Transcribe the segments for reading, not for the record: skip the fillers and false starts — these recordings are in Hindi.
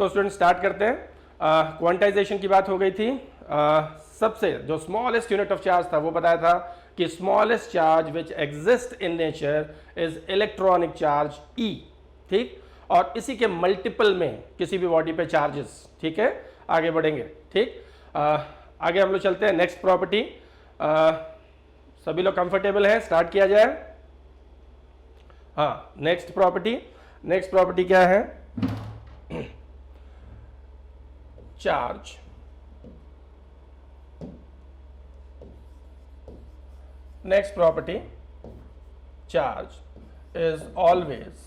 तो स्टूडेंट स्टार्ट करते हैं। क्वांटाइजेशन की बात हो गई थी। सबसे जो स्मॉलेस्ट यूनिट ऑफ चार्ज था वो बताया था कि smallest charge which exist in nature is electronic charge e. ठीक, और इसी के मल्टीपल में किसी भी बॉडी पे चार्जेस। ठीक है, आगे बढ़ेंगे। ठीक, आगे हम लोग चलते हैं नेक्स्ट प्रॉपर्टी। सभी लोग कंफर्टेबल हैं, स्टार्ट किया जाए। हाँ, नेक्स्ट प्रॉपर्टी क्या है? Charge next property, charge is always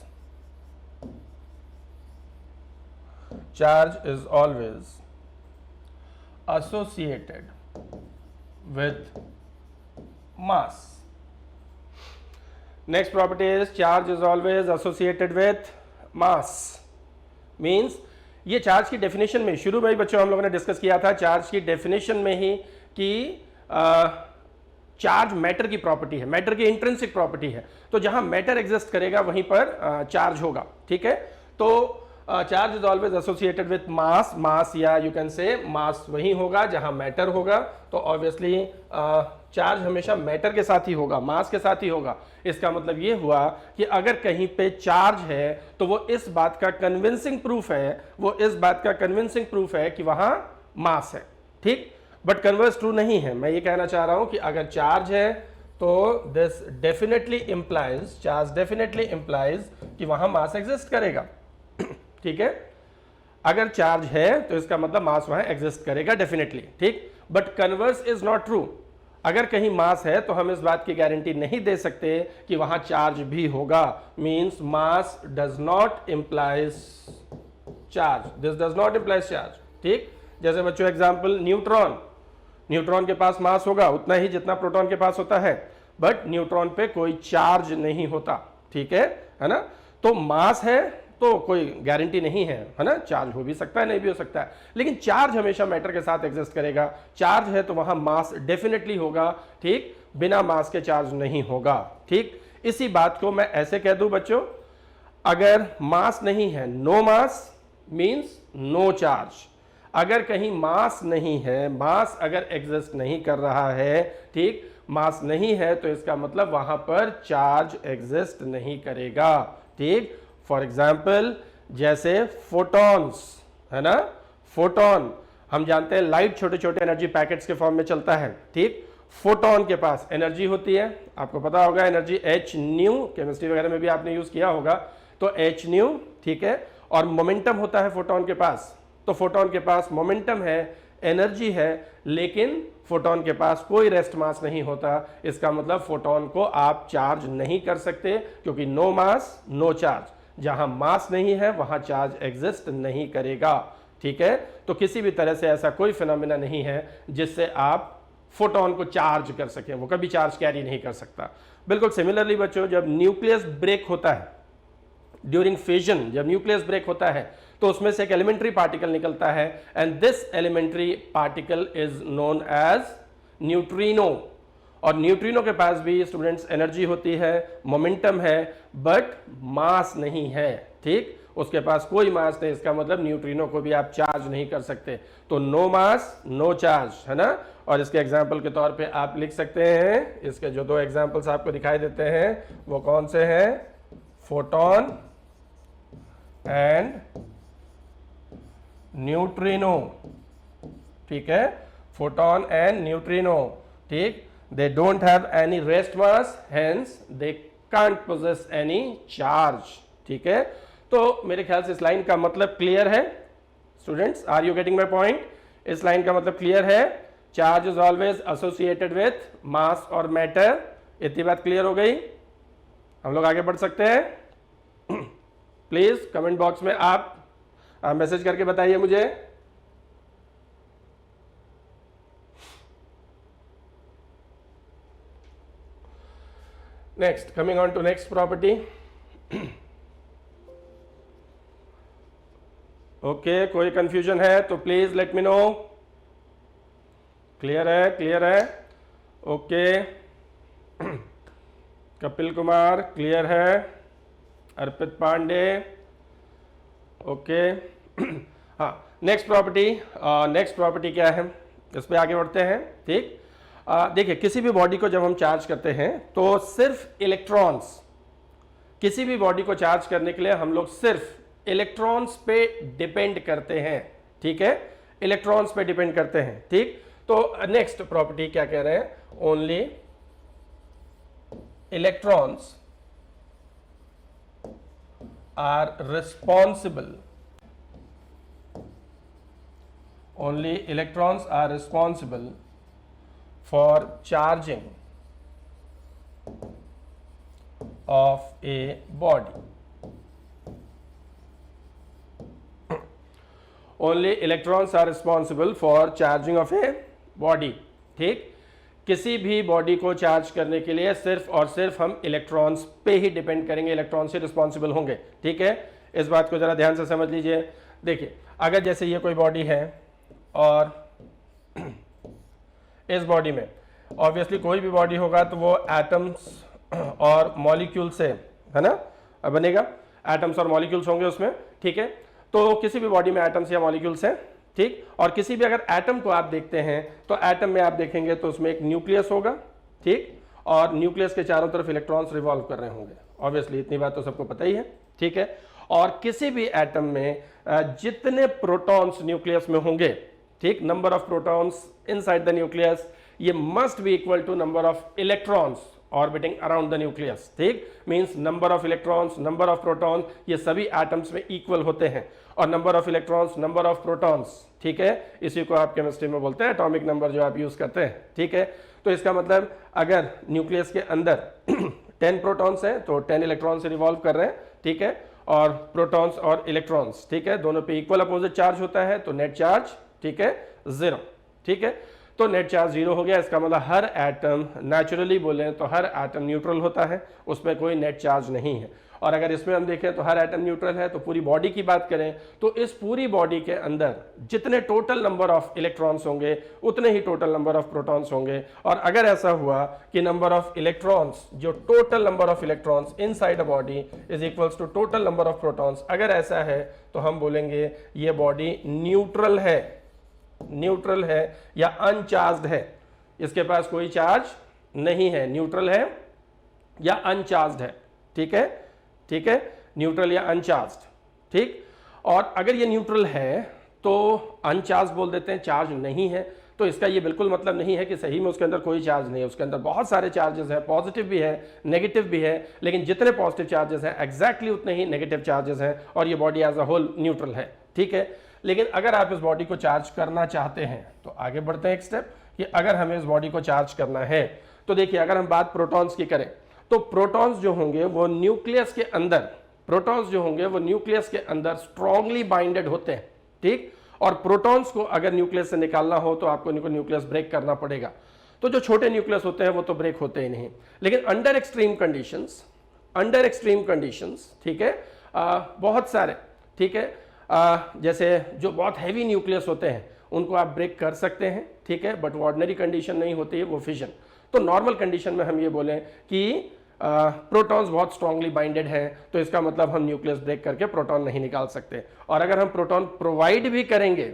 associated with mass. Next property is charge is always associated with mass means ये चार्ज की डेफिनेशन में शुरू में ही बच्चों हम लोगों ने डिस्कस किया था चार्ज की डेफिनेशन में ही कि चार्ज मैटर की प्रॉपर्टी है, मैटर की इंट्रिंसिक प्रॉपर्टी है। तो जहां मैटर एग्जिस्ट करेगा वहीं पर चार्ज होगा। ठीक है, तो charge is always associated with मास या यू कैन से मास वही होगा जहां मैटर होगा। तो ऑब्वियसली चार्ज हमेशा मैटर के साथ ही होगा, मास के साथ ही होगा। इसका मतलब ये हुआ कि अगर कहीं पे चार्ज है तो वो इस बात का कन्विंसिंग प्रूफ है कि वहां मास है। ठीक, बट कन्वर्स ट्रू नहीं है। मैं ये कहना चाह रहा हूं कि अगर चार्ज है तो दिस डेफिनेटली इंप्लाइज कि वहां मास एग्जिस्ट करेगा। ठीक है, अगर चार्ज है तो इसका मतलब मास वहां एग्जिस्ट करेगा डेफिनेटली। ठीक, but converse is not true. अगर कहीं मास है तो हम इस बात की गारंटी नहीं दे सकते कि वहां चार्ज भी होगा। Means mass does not implies charge. ठीक, जैसे बच्चों एग्जांपल न्यूट्रॉन के पास मास होगा उतना ही जितना प्रोटॉन के पास होता है, बट न्यूट्रॉन पे कोई चार्ज नहीं होता। ठीक है ना? तो मास है तो कोई गारंटी नहीं है ना, चार्ज हो भी सकता है नहीं भी हो सकता है, लेकिन चार्ज हमेशा मैटर के साथ एग्जिस्ट करेगा। चार्ज है तो वहां मास डेफिनेटली होगा। ठीक, बिना मास के चार्ज नहीं होगा। ठीक, इसी बात को मैं ऐसे कह दूं बच्चों, अगर मास नहीं है, नो मास मींस नो चार्ज। अगर कहीं मास नहीं है, मास अगर एग्जिस्ट नहीं कर रहा है, ठीक, मास नहीं है तो इसका मतलब वहां पर चार्ज एग्जिस्ट नहीं करेगा। ठीक, फॉर एग्जाम्पल जैसे फोटॉन्स है ना, फोटॉन हम जानते हैं लाइट छोटे छोटे एनर्जी पैकेट्स के फॉर्म में चलता है। ठीक, फोटॉन के पास एनर्जी होती है, आपको पता होगा एनर्जी एच न्यू, केमिस्ट्री वगैरह में भी आपने यूज किया होगा, तो एच न्यू। ठीक है, और मोमेंटम होता है फोटॉन के पास। तो फोटॉन के पास मोमेंटम है, एनर्जी है, लेकिन फोटॉन के पास कोई रेस्ट मास नहीं होता। इसका मतलब फोटॉन को आप चार्ज नहीं कर सकते क्योंकि नो मास नो चार्ज। जहां मास नहीं है वहां चार्ज एग्जिस्ट नहीं करेगा। ठीक है, तो किसी भी तरह से ऐसा कोई फिनोमेना नहीं है जिससे आप फोटॉन को चार्ज कर सकें, वो कभी चार्ज कैरी नहीं कर सकता। बिल्कुल सिमिलरली बच्चों, जब न्यूक्लियस ब्रेक होता है, ड्यूरिंग फिजन जब न्यूक्लियस ब्रेक होता है तो उसमें से एक एलिमेंट्री पार्टिकल निकलता है and this elementary particle is known as neutrino. और न्यूट्रिनो के पास भी स्टूडेंट्स एनर्जी होती है, मोमेंटम है, बट मास नहीं है। ठीक, उसके पास कोई मास नहीं, इसका मतलब न्यूट्रिनो को भी आप चार्ज नहीं कर सकते। तो नो मास नो चार्ज है ना। और इसके एग्जाम्पल के तौर पे आप लिख सकते हैं, इसके जो दो एग्जाम्पल्स आपको दिखाई देते हैं वो कौन से हैं? Photon and neutrino. ठीक है, फोटॉन एंड न्यूट्रिनो। ठीक, they don't have any rest mass, hence they can't possess any charge. ठीक है, तो मेरे ख्याल से इस लाइन का मतलब क्लियर है students, are you getting my point? इस लाइन का मतलब क्लियर है, charge is always associated with mass और मैटर। इतनी बात क्लियर हो गई, हम लोग आगे बढ़ सकते हैं। प्लीज कमेंट बॉक्स में आप मैसेज करके बताइए मुझे। Next, coming on to next property. Okay, कोई कंफ्यूजन है तो please let me no. Clear है? ओके, कपिल कुमार क्लियर है, अर्पित पांडे ओके। हाँ, नेक्स्ट प्रॉपर्टी क्या है, इस पे आगे बढ़ते हैं। ठीक, देखिए किसी भी बॉडी को जब हम चार्ज करते हैं तो सिर्फ इलेक्ट्रॉन्स, किसी भी बॉडी को चार्ज करने के लिए हम लोग सिर्फ इलेक्ट्रॉन्स पे डिपेंड करते हैं। ठीक है, इलेक्ट्रॉन्स पे डिपेंड करते हैं। ठीक, तो नेक्स्ट प्रॉपर्टी क्या कह रहे हैं, only electrons are responsible, only electrons are responsible for charging of a body. Only electrons are responsible for charging of a body. ठीक, किसी भी बॉडी को चार्ज करने के लिए सिर्फ और सिर्फ हम इलेक्ट्रॉन्स पे ही डिपेंड करेंगे, इलेक्ट्रॉन से रिस्पॉन्सिबल होंगे। ठीक है, इस बात को जरा ध्यान से समझ लीजिए। देखिए अगर जैसे ये कोई बॉडी है और इस बॉडी में ऑब्वियसली कोई भी बॉडी होगा तो वो एटम्स और मॉलिक्यूल से, है ना, बनेगा, एटम्स और मॉलिक्यूल्स होंगे उसमें। ठीक है, तो किसी भी बॉडी में एटम्स या मॉलिक्यूल्स हैं। ठीक, और किसी भी अगर एटम को आप देखते हैं तो एटम में आप देखेंगे तो उसमें एक न्यूक्लियस होगा। ठीक, और न्यूक्लियस के चारों तरफ इलेक्ट्रॉन्स रिवॉल्व कर रहे होंगे, ऑब्वियसली इतनी बात तो सबको पता ही है। ठीक है, और किसी भी एटम में जितने प्रोटॉन्स न्यूक्लियस में होंगे, ठीक, number of protons inside the nucleus, ये must be equal to number of electrons orbiting around the nucleus. ठीक, means number of electrons, number of protons, ये सभी एटम्स में इक्वल होते हैं। और number of electrons, number of protons, ठीक है, इसी को आप केमिस्ट्री में बोलते हैं एटॉमिक नंबर, जो आप यूज करते हैं। ठीक है, तो इसका मतलब अगर न्यूक्लियस के अंदर 10 प्रोटॉन्स हैं तो 10 इलेक्ट्रॉन से रिवॉल्व कर रहे हैं। ठीक है, और प्रोटॉन्स और इलेक्ट्रॉन्स, ठीक है, दोनों पे इक्वल अपोजिट चार्ज होता है, तो नेट चार्ज, ठीक है, 0। ठीक है, तो नेट चार्ज 0 हो गया। इसका मतलब हर एटम, नेचुरली बोलें तो हर एटम न्यूट्रल होता है, उसमें कोई नेट चार्ज नहीं है। और अगर इसमें हम देखें तो हर एटम न्यूट्रल है, तो पूरी बॉडी की बात करें तो इस पूरी बॉडी के अंदर जितने टोटल नंबर ऑफ इलेक्ट्रॉन्स होंगे उतने ही टोटल नंबर ऑफ प्रोटॉन्स होंगे। और अगर ऐसा हुआ कि नंबर ऑफ इलेक्ट्रॉन्स, जो total number of electrons inside a body is equals to total number of protons, अगर ऐसा है तो हम बोलेंगे ये बॉडी न्यूट्रल है, न्यूट्रल है या अनचार्ज्ड है, इसके पास कोई चार्ज नहीं है, न्यूट्रल है या अनचार्ज्ड है। ठीक है, ठीक है, न्यूट्रल या अनचार्ज्ड। ठीक, और अगर ये न्यूट्रल है तो अनचार्ज बोल देते हैं, चार्ज नहीं है, तो इसका ये बिल्कुल मतलब नहीं है कि सही में उसके अंदर कोई चार्ज नहीं है। उसके अंदर बहुत सारे चार्जेस हैं, पॉजिटिव भी है, नेगेटिव भी है, लेकिन जितने पॉजिटिव चार्जेस हैं एग्जैक्टली उतने ही नेगेटिव चार्जेस हैं, और ये body as a whole neutral है। ठीक है, लेकिन अगर आप इस बॉडी को चार्ज करना चाहते हैं तो आगे बढ़ते हैं एक स्टेप, कि अगर हमें इस बॉडी को चार्ज करना है तो देखिए अगर हम बात प्रोटॉन्स की करें तो प्रोटॉन्स जो होंगे वो न्यूक्लियस के अंदर, प्रोटॉन्स जो होंगे वो न्यूक्लियस के अंदर स्ट्रांगली बाइंडेड होते हैं। ठीक, और प्रोटॉन्स को अगर न्यूक्लियस से निकालना हो तो आपको इनको न्यूक्लियस ब्रेक करना पड़ेगा। तो जो छोटे न्यूक्लियस होते हैं वो तो ब्रेक होते ही नहीं, लेकिन under extreme conditions, under extreme conditions, ठीक है, बहुत सारे, ठीक है, जैसे जो बहुत हैवी न्यूक्लियस होते हैं उनको आप ब्रेक कर सकते हैं। ठीक है, बट वो ऑर्डिनरी कंडीशन नहीं होती है, वो फिजन। तो नॉर्मल कंडीशन में हम ये बोलें कि प्रोटॉन्स बहुत स्ट्रांगली बाइंडेड हैं, तो इसका मतलब हम न्यूक्लियस ब्रेक करके प्रोटॉन नहीं निकाल सकते। और अगर हम प्रोटॉन प्रोवाइड भी करेंगे,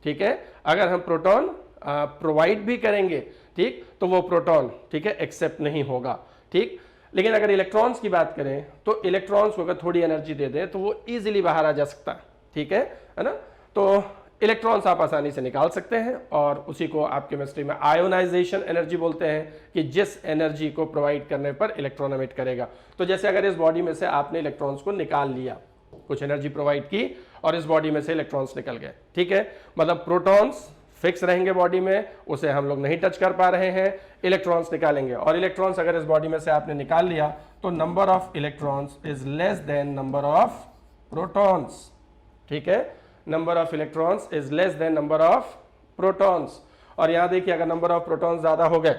ठीक है, अगर हम प्रोटॉन प्रोवाइड भी करेंगे, ठीक, तो वो प्रोटॉन, ठीक है, एक्सेप्ट नहीं होगा। ठीक, लेकिन अगर इलेक्ट्रॉन्स की बात करें तो इलेक्ट्रॉन्स को अगर थोड़ी एनर्जी दे दें तो वो इजीली बाहर आ जा सकता है। ठीक है ना, तो इलेक्ट्रॉन्स आप आसानी से निकाल सकते हैं, और उसी को आप केमिस्ट्री में आयोनाइजेशन एनर्जी बोलते हैं, कि जिस एनर्जी को प्रोवाइड करने पर इलेक्ट्रॉन एमिट करेगा। तो जैसे अगर इस बॉडी में से आपने इलेक्ट्रॉन्स को निकाल लिया, कुछ एनर्जी प्रोवाइड की और इस बॉडी में से इलेक्ट्रॉन्स निकल गए, ठीक है, मतलब प्रोटॉन्स फिक्स रहेंगे बॉडी में, उसे हम लोग नहीं टच कर पा रहे हैं, इलेक्ट्रॉन्स निकालेंगे, और इलेक्ट्रॉन्स अगर इस बॉडी में से आपने निकाल लिया तो number of electrons is less than number of protons. ठीक है, number of electrons is less than number of protons. और यहां देखिए अगर नंबर ऑफ प्रोटॉन्स ज्यादा हो गए,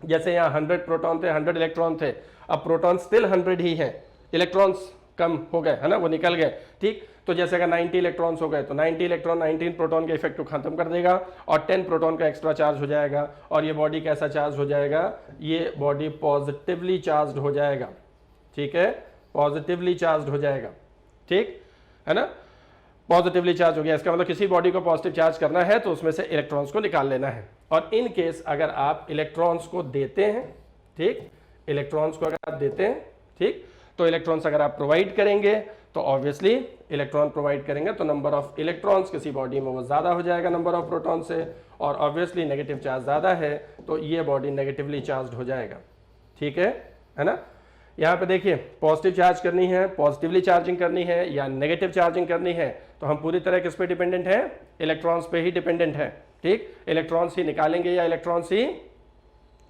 जैसे यहाँ 100 प्रोटॉन थे, 100 इलेक्ट्रॉन थे, अब प्रोटॉन स्टिल 100 ही है, इलेक्ट्रॉन्स कम हो गए, है ना, वो निकल गए। ठीक, तो जैसे अगर 90 इलेक्ट्रॉन्स हो गए तो 90 इलेक्ट्रॉन 19 प्रोटॉन के इफेक्ट को खत्म कर देगा, और 10 प्रोटॉन का एक्स्ट्रा चार्ज हो जाएगा, और ये बॉडी कैसा चार्ज हो जाएगा, ये बॉडी पॉजिटिवली चार्ज हो जाएगा। ठीक है, पॉजिटिवली चार्ज हो जाएगा। ठीक है ना, पॉजिटिवली चार्ज हो गया, इसका मतलब किसी बॉडी को पॉजिटिव चार्ज करना है तो उसमें से इलेक्ट्रॉन्स को निकाल लेना है। और इन केस अगर आप इलेक्ट्रॉन्स को देते हैं, ठीक, इलेक्ट्रॉन्स को अगर आप देते हैं, ठीक, तो इलेक्ट्रॉन्स अगर आप प्रोवाइड करेंगे तो ऑब्वियसली इलेक्ट्रॉन प्रोवाइड करेंगे तो नंबर ऑफ इलेक्ट्रॉन्स किसी बॉडी में वो ज्यादा हो जाएगा नंबर ऑफ प्रोटॉन से, और ऑब्वियसली नेगेटिव चार्ज ज्यादा है तो ये बॉडी नेगेटिवली चार्ज हो जाएगा। ठीक है ना। यहाँ पे देखिए पॉजिटिव चार्ज करनी है, पॉजिटिवली चार्जिंग करनी है या नेगेटिव चार्जिंग करनी है तो हम पूरी तरह किस पे डिपेंडेंट है, इलेक्ट्रॉन्स पे ही डिपेंडेंट है। ठीक, इलेक्ट्रॉन्स ही निकालेंगे या इलेक्ट्रॉन्स ही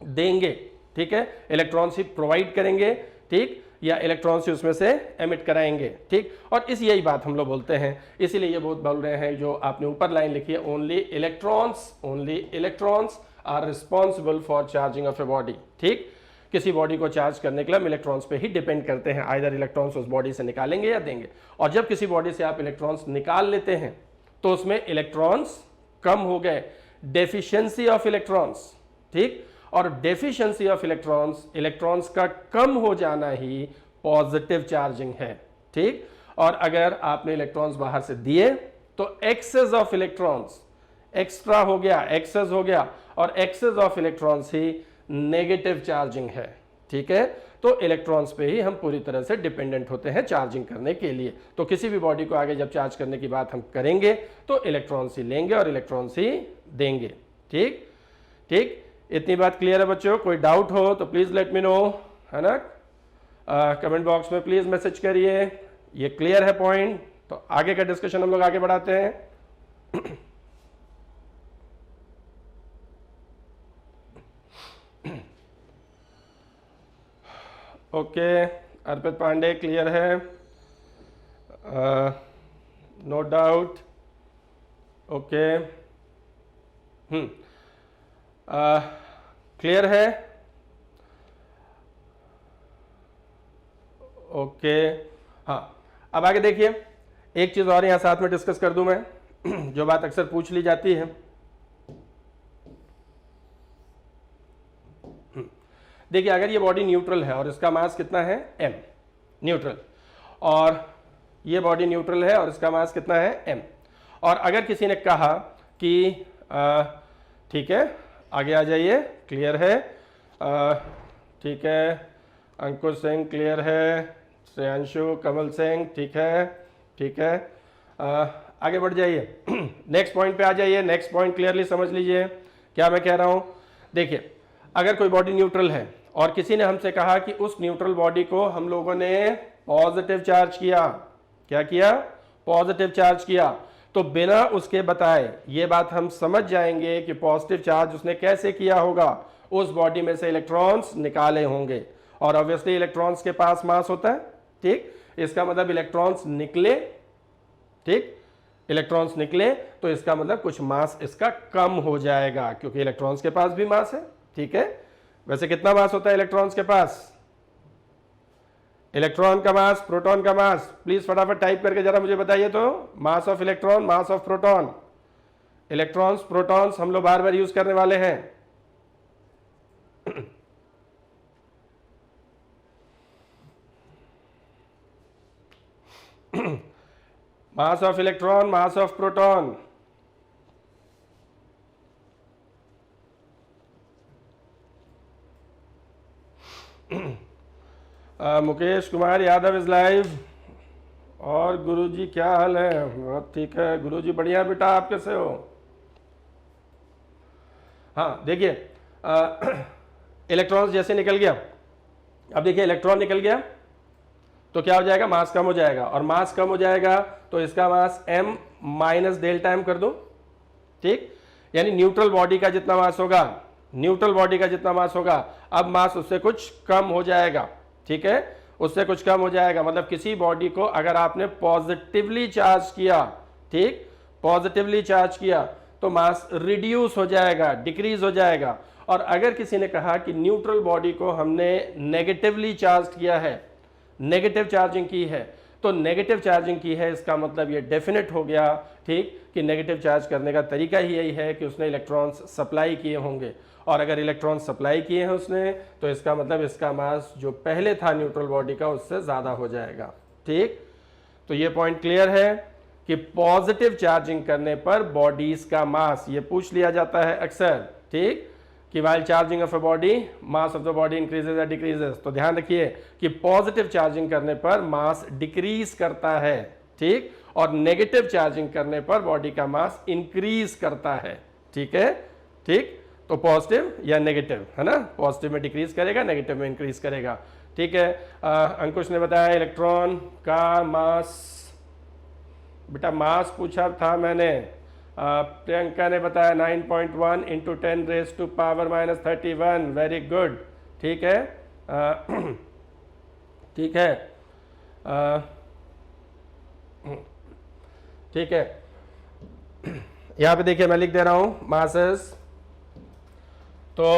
देंगे, ठीक है, इलेक्ट्रॉन्स ही प्रोवाइड करेंगे, ठीक, या इलेक्ट्रॉन्स ही उसमें से एमिट कराएंगे। ठीक, और इस यही बात हम लोग बोलते हैं, इसीलिए ये बहुत बोल रहे हैं जो आपने ऊपर लाइन लिखी है, only electrons are responsible for charging of a body. ठीक, किसी बॉडी को चार्ज करने के लिए हम इलेक्ट्रॉन्स पे ही डिपेंड करते हैं, आइदर इलेक्ट्रॉन्स उस बॉडी से निकालेंगे या देंगे। और जब किसी बॉडी से आप इलेक्ट्रॉन्स निकाल लेते हैं तो उसमें इलेक्ट्रॉन्स कम हो गए, डेफिशिएंसी ऑफ इलेक्ट्रॉन्स। ठीक, और डेफिशिएंसी ऑफ इलेक्ट्रॉन्स का कम हो जाना ही पॉजिटिव चार्जिंग है। ठीक, और अगर आपने इलेक्ट्रॉन्स बाहर से दिए तो एक्सेस ऑफ इलेक्ट्रॉन्स एक्स्ट्रा हो गया, एक्सेस हो गया, और एक्सेस ऑफ इलेक्ट्रॉन्स ही नेगेटिव चार्जिंग है। ठीक है, तो इलेक्ट्रॉन्स पे ही हम पूरी तरह से डिपेंडेंट होते हैं चार्जिंग करने के लिए। तो किसी भी बॉडी को आगे जब चार्ज करने की बात हम करेंगे तो इलेक्ट्रॉन्स ही लेंगे और इलेक्ट्रॉन्स ही देंगे। ठीक, ठीक, इतनी बात क्लियर है बच्चों? कोई डाउट हो तो प्लीज लेट मी नो, है ना, कमेंट बॉक्स में प्लीज मैसेज करिए। ये क्लियर है पॉइंट? तो आगे का डिस्कशन हम लोग आगे बढ़ाते हैं। ओके, अर्पित पांडे क्लियर है? No doubt. ओके, क्लियर है? ओके, हाँ, अब आगे देखिए, एक चीज और यहां साथ में डिस्कस कर दूं मैं जो बात अक्सर पूछ ली जाती है। देखिए, अगर ये बॉडी न्यूट्रल है और इसका मास कितना है, m, न्यूट्रल, और ये बॉडी न्यूट्रल है और इसका मास कितना है, m, और अगर किसी ने कहा कि ठीक है, आगे आ जाइए, क्लियर है, ठीक है, अंकुश सिंह क्लियर है, श्रेयांशु, कमल सिंह ठीक है, ठीक है, आगे बढ़ जाइए, नेक्स्ट पॉइंट पे आ जाइए। नेक्स्ट पॉइंट क्लियरली समझ लीजिए क्या मैं कह रहा हूं। देखिए, अगर कोई बॉडी न्यूट्रल है और किसी ने हमसे कहा कि उस न्यूट्रल बॉडी को हम लोगों ने पॉजिटिव चार्ज किया, क्या किया, पॉजिटिव चार्ज किया, तो बिना उसके बताए ये बात हम समझ जाएंगे कि पॉजिटिव चार्ज उसने कैसे किया होगा, उस बॉडी में से इलेक्ट्रॉन्स निकाले होंगे, और ऑब्वियसली इलेक्ट्रॉन्स के पास मास होता है। ठीक, इसका मतलब इलेक्ट्रॉन्स निकले, ठीक, इलेक्ट्रॉन्स निकले तो इसका मतलब कुछ मास इसका कम हो जाएगा, क्योंकि इलेक्ट्रॉन्स के पास भी मास है। ठीक है, वैसे कितना मास होता है इलेक्ट्रॉन्स के पास, इलेक्ट्रॉन का मास, प्रोटॉन का मास, प्लीज फटाफट टाइप करके जरा मुझे बताइए तो, mass of electron, mass of proton, electrons protons हम लोग बार बार यूज करने वाले हैं। मास of electron, mass of proton, Mukesh Kumar Yadav is live. और गुरुजी क्या हाल है? बहुत ठीक है गुरुजी, बढ़िया बेटा, आप कैसे हो? हाँ, देखिए, इलेक्ट्रॉन्स जैसे निकल गया, अब देखिए इलेक्ट्रॉन निकल गया तो क्या हो जाएगा, मास कम हो जाएगा, और मास कम हो जाएगा तो इसका मास m माइनस डेल्टा m कर दो। ठीक, यानी न्यूट्रल बॉडी का जितना मास होगा, न्यूट्रल बॉडी का जितना मास होगा, अब मास उससे कुछ कम हो जाएगा। ठीक है, उससे कुछ कम हो जाएगा, मतलब किसी बॉडी को अगर आपने पॉजिटिवली चार्ज किया, ठीक, पॉजिटिवली चार्ज किया तो मास रिड्यूस हो जाएगा, डिक्रीज हो जाएगा। और अगर किसी ने कहा कि न्यूट्रल बॉडी को हमने नेगेटिवली चार्ज किया है, नेगेटिव चार्जिंग की है, तो नेगेटिव चार्जिंग की है इसका मतलब ये डेफिनेट हो गया, ठीक, कि नेगेटिव चार्ज करने का तरीका ही यही है कि उसने इलेक्ट्रॉन्स सप्लाई किए होंगे, और अगर इलेक्ट्रॉन सप्लाई किए हैं उसने तो इसका मतलब इसका मास जो पहले था न्यूट्रल बॉडी का उससे ज़्यादा हो जाएगा। ठीक, तो ये पॉइंट क्लियर है। कि पॉजिटिव चार्जिंग करने पर बॉडीज का मास, ये पूछ लिया जाता है अक्सर, ठीक, कि while charging of a body mass of the body increases या डिक्रीजेस। तो ध्यान रखिए कि पॉजिटिव चार्जिंग करने पर मास डिक्रीज करता है, ठीक, और नेगेटिव चार्जिंग करने पर बॉडी का मास इंक्रीज करता है, ठीक है, ठीक। तो पॉजिटिव या नेगेटिव, है ना, पॉजिटिव में डिक्रीज करेगा, नेगेटिव में इंक्रीज करेगा, ठीक है। अंकुश ने बताया इलेक्ट्रॉन का मास, बेटा मास पूछा था मैंने। प्रियंका ने बताया 9.1 into 10 raise to power -31, very good, ठीक है, ठीक है, ठीक है। यहां पे देखिए मैं लिख दे रहा हूं मासेस। तो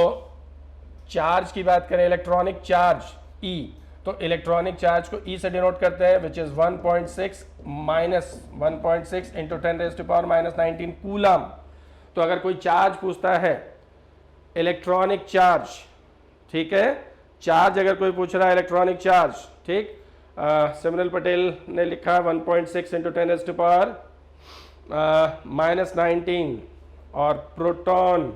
चार्ज की बात करें, इलेक्ट्रॉनिक चार्ज E, तो इलेक्ट्रॉनिक चार्ज को E से डिनोट करते हैं, which is 1.6 minus 1.6 into 10 raise to power -19 coulomb. तो अगर कोई चार्ज पूछता है इलेक्ट्रॉनिक चार्ज, ठीक है, चार्ज अगर कोई पूछ रहा है इलेक्ट्रॉनिक चार्ज, ठीक, सिमरन पटेल ने लिखा 1.6 इंटू 10 रेज टू पावर -19, और प्रोटॉन,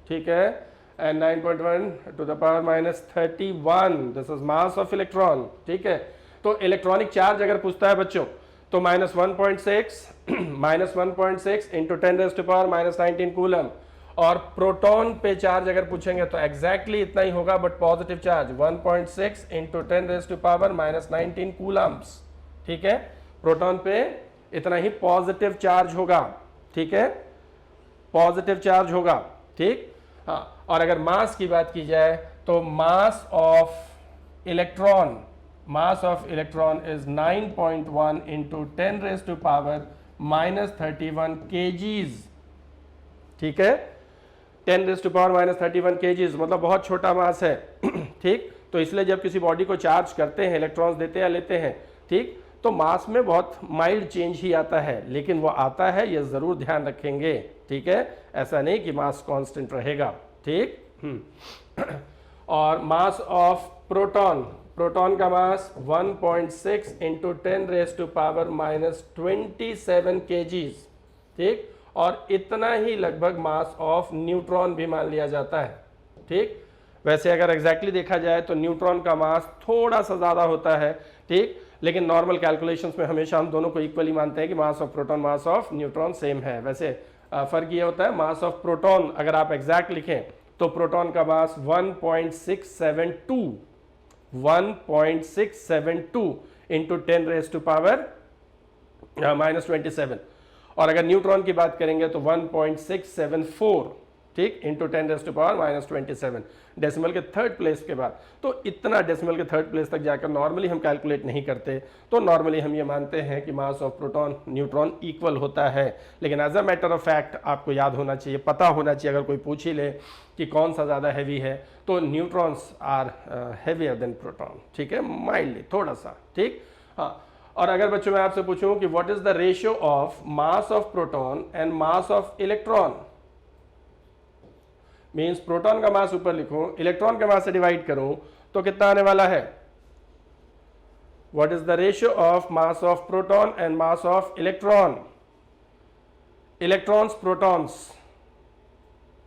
ठीक है, and 9.1 to the power -31, this is mass of electron, ठीक है। तो इलेक्ट्रॉनिक चार्ज अगर पूछता है बच्चों तो -1.6 into 10 raise to power -19 coulomb, और प्रोटॉन पे चार्ज अगर पूछेंगे तो एग्जैक्टली इतना ही होगा, but positive charge 1.6 into 10 raise to power -19 coulombs, ठीक है। प्रोटॉन पे इतना ही पॉजिटिव चार्ज होगा, ठीक है, पॉजिटिव चार्ज होगा, ठीक, हाँ। और अगर मास की बात की जाए तो mass of electron is 9.1 into 10 raise to power -31 KGs, ठीक है, 10 रेज टू पावर -31 केजीज, मतलब बहुत छोटा मास है, ठीक। तो इसलिए जब किसी बॉडी को चार्ज करते हैं, इलेक्ट्रॉन्स देते या लेते हैं, ठीक, तो मास में बहुत माइल्ड चेंज ही आता है, लेकिन वो आता है, ये जरूर ध्यान रखेंगे, ठीक है, ऐसा नहीं कि मास कांस्टेंट रहेगा, ठीक। और मास ऑफ प्रोटॉन का mass 1.6 into 10 raise to power -27 KGs, ठीक, और इतना ही लगभग मास ऑफ न्यूट्रॉन भी मान लिया जाता है, ठीक। वैसे अगर एग्जैक्टली देखा जाए तो न्यूट्रॉन का मास थोड़ा सा ज्यादा होता है, ठीक, लेकिन नॉर्मल कैलकुलेशंस में हमेशा हम दोनों को इक्वली मानते हैं कि mass of proton mass of neutron same है। वैसे फर्क ये होता है, मास ऑफ प्रोटॉन अगर आप एग्जैक्ट लिखें तो प्रोटॉन का मास 1.672 इंटू 10 रेज टू पावर -27, और अगर न्यूट्रॉन की बात करेंगे तो 1.674, ठीक, into 10 raise to power -27, decimal के थर्ड प्लेस के बाद। तो इतना डेसिमल के थर्ड प्लेस तक जाकर नॉर्मली हम कैलकुलेट नहीं करते, तो नॉर्मली हम ये मानते हैं कि mass of proton neutron equal होता है। लेकिन as a matter of fact आपको याद होना चाहिए, पता होना चाहिए, अगर कोई पूछ ही ले कि कौन सा ज़्यादा हैवी है, तो neutrons are heavier than proton, ठीक है, माइल्डली थोड़ा सा, ठीक, हाँ। और अगर बच्चों मैं आपसे पूछूं कि what is the ratio of mass of proton and mass of electron, means proton का मास ऊपर लिखूं, इलेक्ट्रॉन के मास से डिवाइड करूं, तो कितना आने वाला है? What is the ratio of mass of proton and mass of electron? Electrons protons,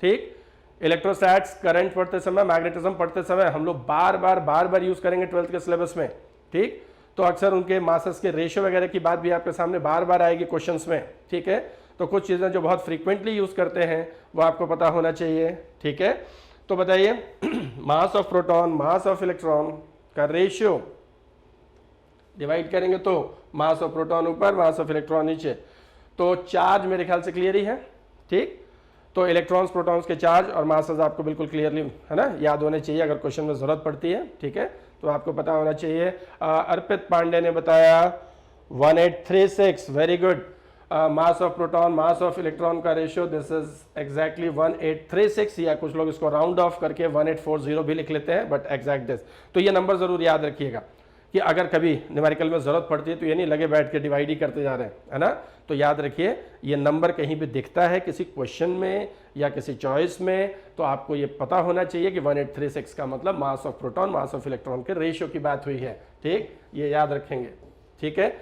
ठीक। इलेक्ट्रोस्टैट्स करंट पढ़ते समय, मैग्नेटिज्म पढ़ते समय हम लोग बार बार यूज करेंगे 12th के सिलेबस में, ठीक। तो अक्सर उनके मासेस के रेशियो वगैरह की बात भी आपके सामने बार बार आएगी क्वेश्चंस में, ठीक है। तो कुछ चीज़ें जो बहुत फ्रीक्वेंटली यूज करते हैं वो आपको पता होना चाहिए, ठीक है। तो बताइए मास of proton mass of electron का रेशियो डिवाइड करेंगे तो मास ऑफ प्रोटॉन ऊपर, मास ऑफ इलेक्ट्रॉन नीचे। तो चार्ज मेरे ख्याल से क्लियर ही है, ठीक। तो इलेक्ट्रॉन्स प्रोटॉन्स के चार्ज और मासेस आपको बिल्कुल क्लियरली, है ना, याद होने चाहिए अगर क्वेश्चन में जरूरत पड़ती है, ठीक है। तो आपको पता होना चाहिए। अर्पित पांडे ने बताया 1836, very good. Mass of proton mass of electron का रेशियो दिस इज एग्जैक्टली 1836, या कुछ लोग इसको राउंड ऑफ करके 1840 भी लिख लेते हैं, बट एग्जैक्ट दिस। तो ये नंबर जरूर याद रखिएगा कि अगर कभी न्यूमेरिकल में जरूरत पड़ती है तो ये नहीं लगे बैठ के डिवाइड ही करते जा रहे हैं, है ना। तो याद रखिए ये नंबर कहीं भी दिखता है किसी क्वेश्चन में या किसी चॉइस में, तो आपको ये पता होना चाहिए कि 1836 का मतलब मास of proton mass of electron के रेशियो की बात हुई है, ठीक। ये याद रखेंगे। ठीक है,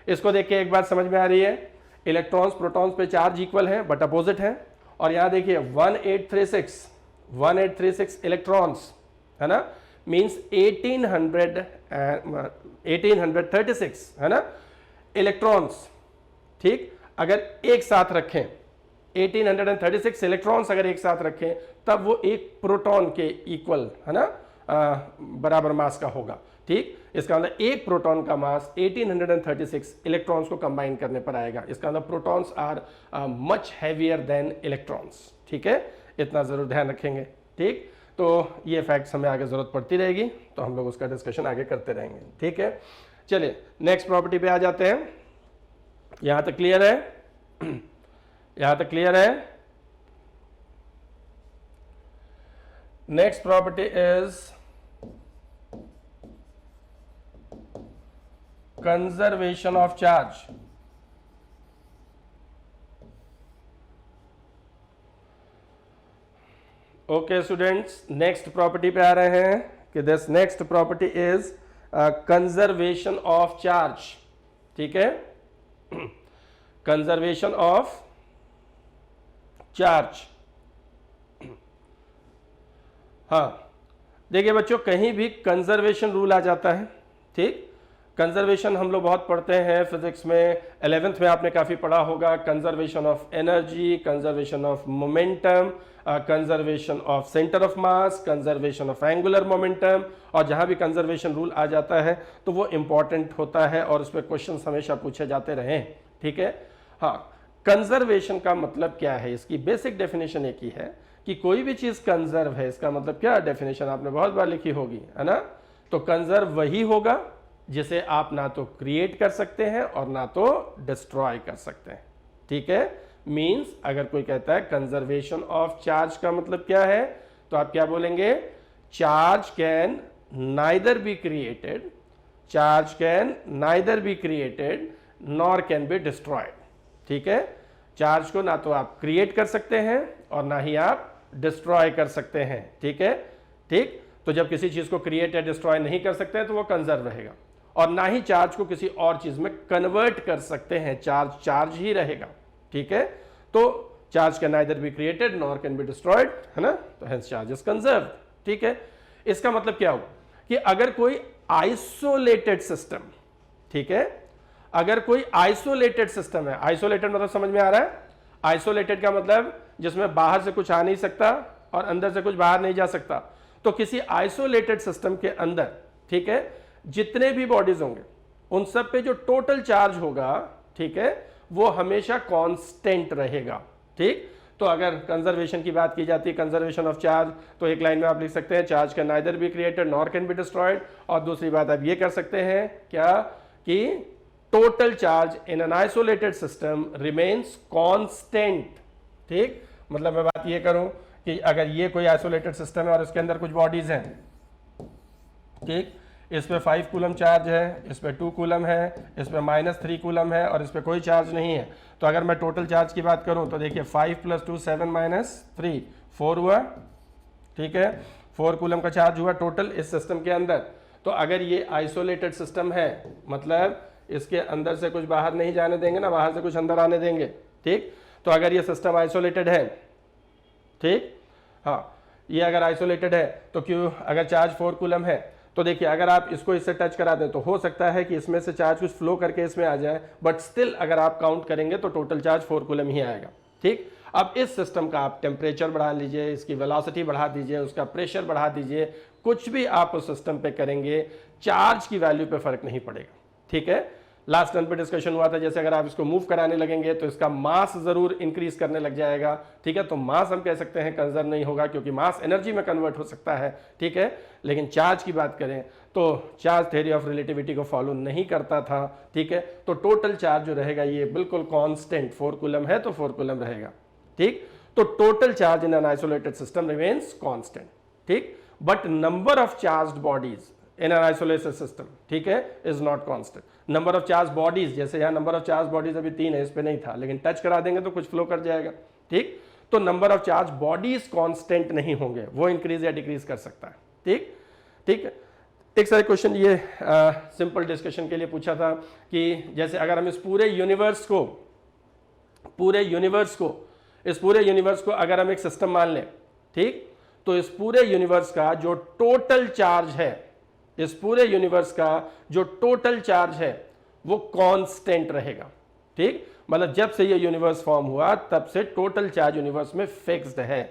इसको देख के एक बात समझ में आ रही है, इलेक्ट्रॉन्स प्रोटॉन्स पे चार्ज इक्वल है बट अपोजिट है। और यहां देखिए 1836 इलेक्ट्रॉन्स है ना, मींस 1836 है ना इलेक्ट्रॉन्स। ठीक, अगर एक साथ रखें 1836 इलेक्ट्रॉन्स अगर एक साथ रखें तब वो एक प्रोटॉन के इक्वल है ना, बराबर मास का होगा। ठीक, इसका मतलब एक प्रोटॉन का मास 1836 इलेक्ट्रॉन्स को कंबाइन करने पर आएगा। इसका मतलब protons are much heavier than electrons. ठीक है, इतना जरूर ध्यान रखेंगे। ठीक, तो ये फैक्ट्स हमें आगे जरूरत पड़ती रहेगी, तो हम लोग उसका डिस्कशन आगे करते रहेंगे। ठीक है, चलिए नेक्स्ट प्रॉपर्टी पे आ जाते हैं। यहां तक क्लियर है? यहां तक क्लियर है? Next property is conservation of charge. Okay students, next property पे आ रहे हैं कि this next property is conservation of charge. ठीक है, कंजर्वेशन ऑफ चार्ज। हाँ, देखिए बच्चों, कहीं भी कंजर्वेशन रूल आ जाता है। ठीक, कंजर्वेशन हम लोग बहुत पढ़ते हैं फिजिक्स में, 11th में आपने काफी पढ़ा होगा। Conservation of energy, conservation of momentum, conservation of centre of mass, conservation of angular momentum. और जहां भी कंजर्वेशन रूल आ जाता है तो वो इंपॉर्टेंट होता है और उस पर क्वेश्चन हमेशा पूछे जाते रहे। ठीक है, हाँ, कंजर्वेशन का मतलब क्या है? इसकी बेसिक डेफिनेशन एक ही है कि कोई भी चीज कंजर्व है। इसका मतलब क्या, डेफिनेशन आपने बहुत बार लिखी होगी है ना। तो कंजर्व वही होगा जिसे आप ना तो क्रिएट कर सकते हैं और ना तो डिस्ट्रॉय कर सकते हैं। ठीक है, मींस अगर कोई कहता है कंजर्वेशन ऑफ चार्ज का मतलब क्या है, तो आप क्या बोलेंगे? Charge can neither be created, charge can neither be created nor can be destroyed. ठीक है, चार्ज को ना तो आप क्रिएट कर सकते हैं और ना ही आप डिस्ट्रॉय कर सकते हैं। ठीक है, ठीक, तो जब किसी चीज को क्रिएट या डिस्ट्रॉय नहीं कर सकते हैं तो वो कंजर्व रहेगा, और ना ही चार्ज को किसी और चीज में कन्वर्ट कर सकते हैं। चार्ज चार्ज ही रहेगा। ठीक है, तो charge can neither be created nor can be destroyed, है ना, तो हेंस चार्ज इज कंजर्व्ड। ठीक है, इसका मतलब क्या हुआ कि अगर कोई आइसोलेटेड सिस्टम, ठीक है, अगर कोई आइसोलेटेड सिस्टम है, आइसोलेटेड मतलब समझ में आ रहा है? आइसोलेटेड का मतलब जिसमें बाहर से कुछ आ नहीं सकता और अंदर से कुछ बाहर नहीं जा सकता। तो किसी आइसोलेटेड सिस्टम के अंदर, ठीक है, जितने भी बॉडीज होंगे उन सब पे जो टोटल चार्ज होगा, ठीक है, वो हमेशा कांस्टेंट रहेगा। ठीक, तो अगर कंजर्वेशन की बात की जाती है, कंजर्वेशन ऑफ चार्ज, तो एक लाइन में आप लिख सकते हैं charge can neither be created nor can be destroyed. और दूसरी बात आप ये कर सकते हैं क्या, कि total charge in an isolated system remains constant. ठीक, मतलब मैं बात ये करूं कि अगर ये कोई आइसोलेटेड सिस्टम है और इसके अंदर कुछ बॉडीज हैं, ठीक, इस पे 5 कूलम चार्ज है, इस पे 2 कूलम है, इस पे -3 कूलम है और इस पे कोई चार्ज नहीं है। तो अगर मैं टोटल चार्ज की बात करूं तो देखिए 5 + 2 7 - 3 4 हुआ। ठीक है, 4 कूलम का चार्ज हुआ टोटल इस सिस्टम के अंदर। तो अगर ये आइसोलेटेड सिस्टम है, मतलब इसके अंदर से कुछ बाहर नहीं जाने देंगे ना, बाहर से कुछ अंदर आने देंगे। ठीक, तो अगर ये सिस्टम आइसोलेटेड है, ठीक, हाँ, ये अगर आइसोलेटेड है तो क्यों, अगर चार्ज 4 कूलम है तो देखिए अगर आप इसको इससे टच करा दें तो हो सकता है कि इसमें से चार्ज कुछ फ्लो करके इसमें आ जाए, बट स्टिल अगर आप काउंट करेंगे तो टोटल चार्ज 4 कूलम ही आएगा। ठीक, अब इस सिस्टम का आप टेम्परेचर बढ़ा लीजिए, इसकी वेलोसिटी बढ़ा दीजिए, उसका प्रेशर बढ़ा दीजिए, कुछ भी आप उस सिस्टम पे करेंगे, चार्ज की वैल्यू पे फर्क नहीं पड़ेगा। ठीक है, लास्ट टर्म पे डिस्कशन हुआ था, जैसे अगर आप इसको मूव कराने लगेंगे तो इसका मास जरूर इंक्रीज करने लग जाएगा। ठीक है, तो मास हम कह सकते हैं कंजर्व नहीं होगा क्योंकि मास एनर्जी में कन्वर्ट हो सकता है। ठीक है, लेकिन चार्ज की बात करें तो चार्ज थ्योरी ऑफ रिलेटिविटी को फॉलो नहीं करता था। ठीक है, तो टोटल चार्ज जो रहेगा ये बिल्कुल कांस्टेंट, 4 कूलम है तो 4 कूलम रहेगा। ठीक, तो total charge in an isolated system remains constant. ठीक, but number of charged bodies in an isolated system, ठीक है, is not constant. Number of charge bodies, जैसे यहाँ नंबर ऑफ चार्ज बॉडीज अभी 3 है, इस पे नहीं था, लेकिन टच करा देंगे तो कुछ फ्लो कर जाएगा। ठीक, तो number of charge bodies constant नहीं होंगे, वो इंक्रीज या डिक्रीज कर सकता है। ठीक, ठीक, एक सारे क्वेश्चन ये सिंपल डिस्कशन के लिए पूछा था कि जैसे अगर हम इस पूरे यूनिवर्स को अगर हम एक सिस्टम मान लें, ठीक, तो इस पूरे यूनिवर्स का जो टोटल चार्ज है वो कांस्टेंट रहेगा, ठीक। मतलब जब से ये यूनिवर्स फॉर्म हुआ तब से टोटल चार्ज यूनिवर्स में फिक्स्ड है,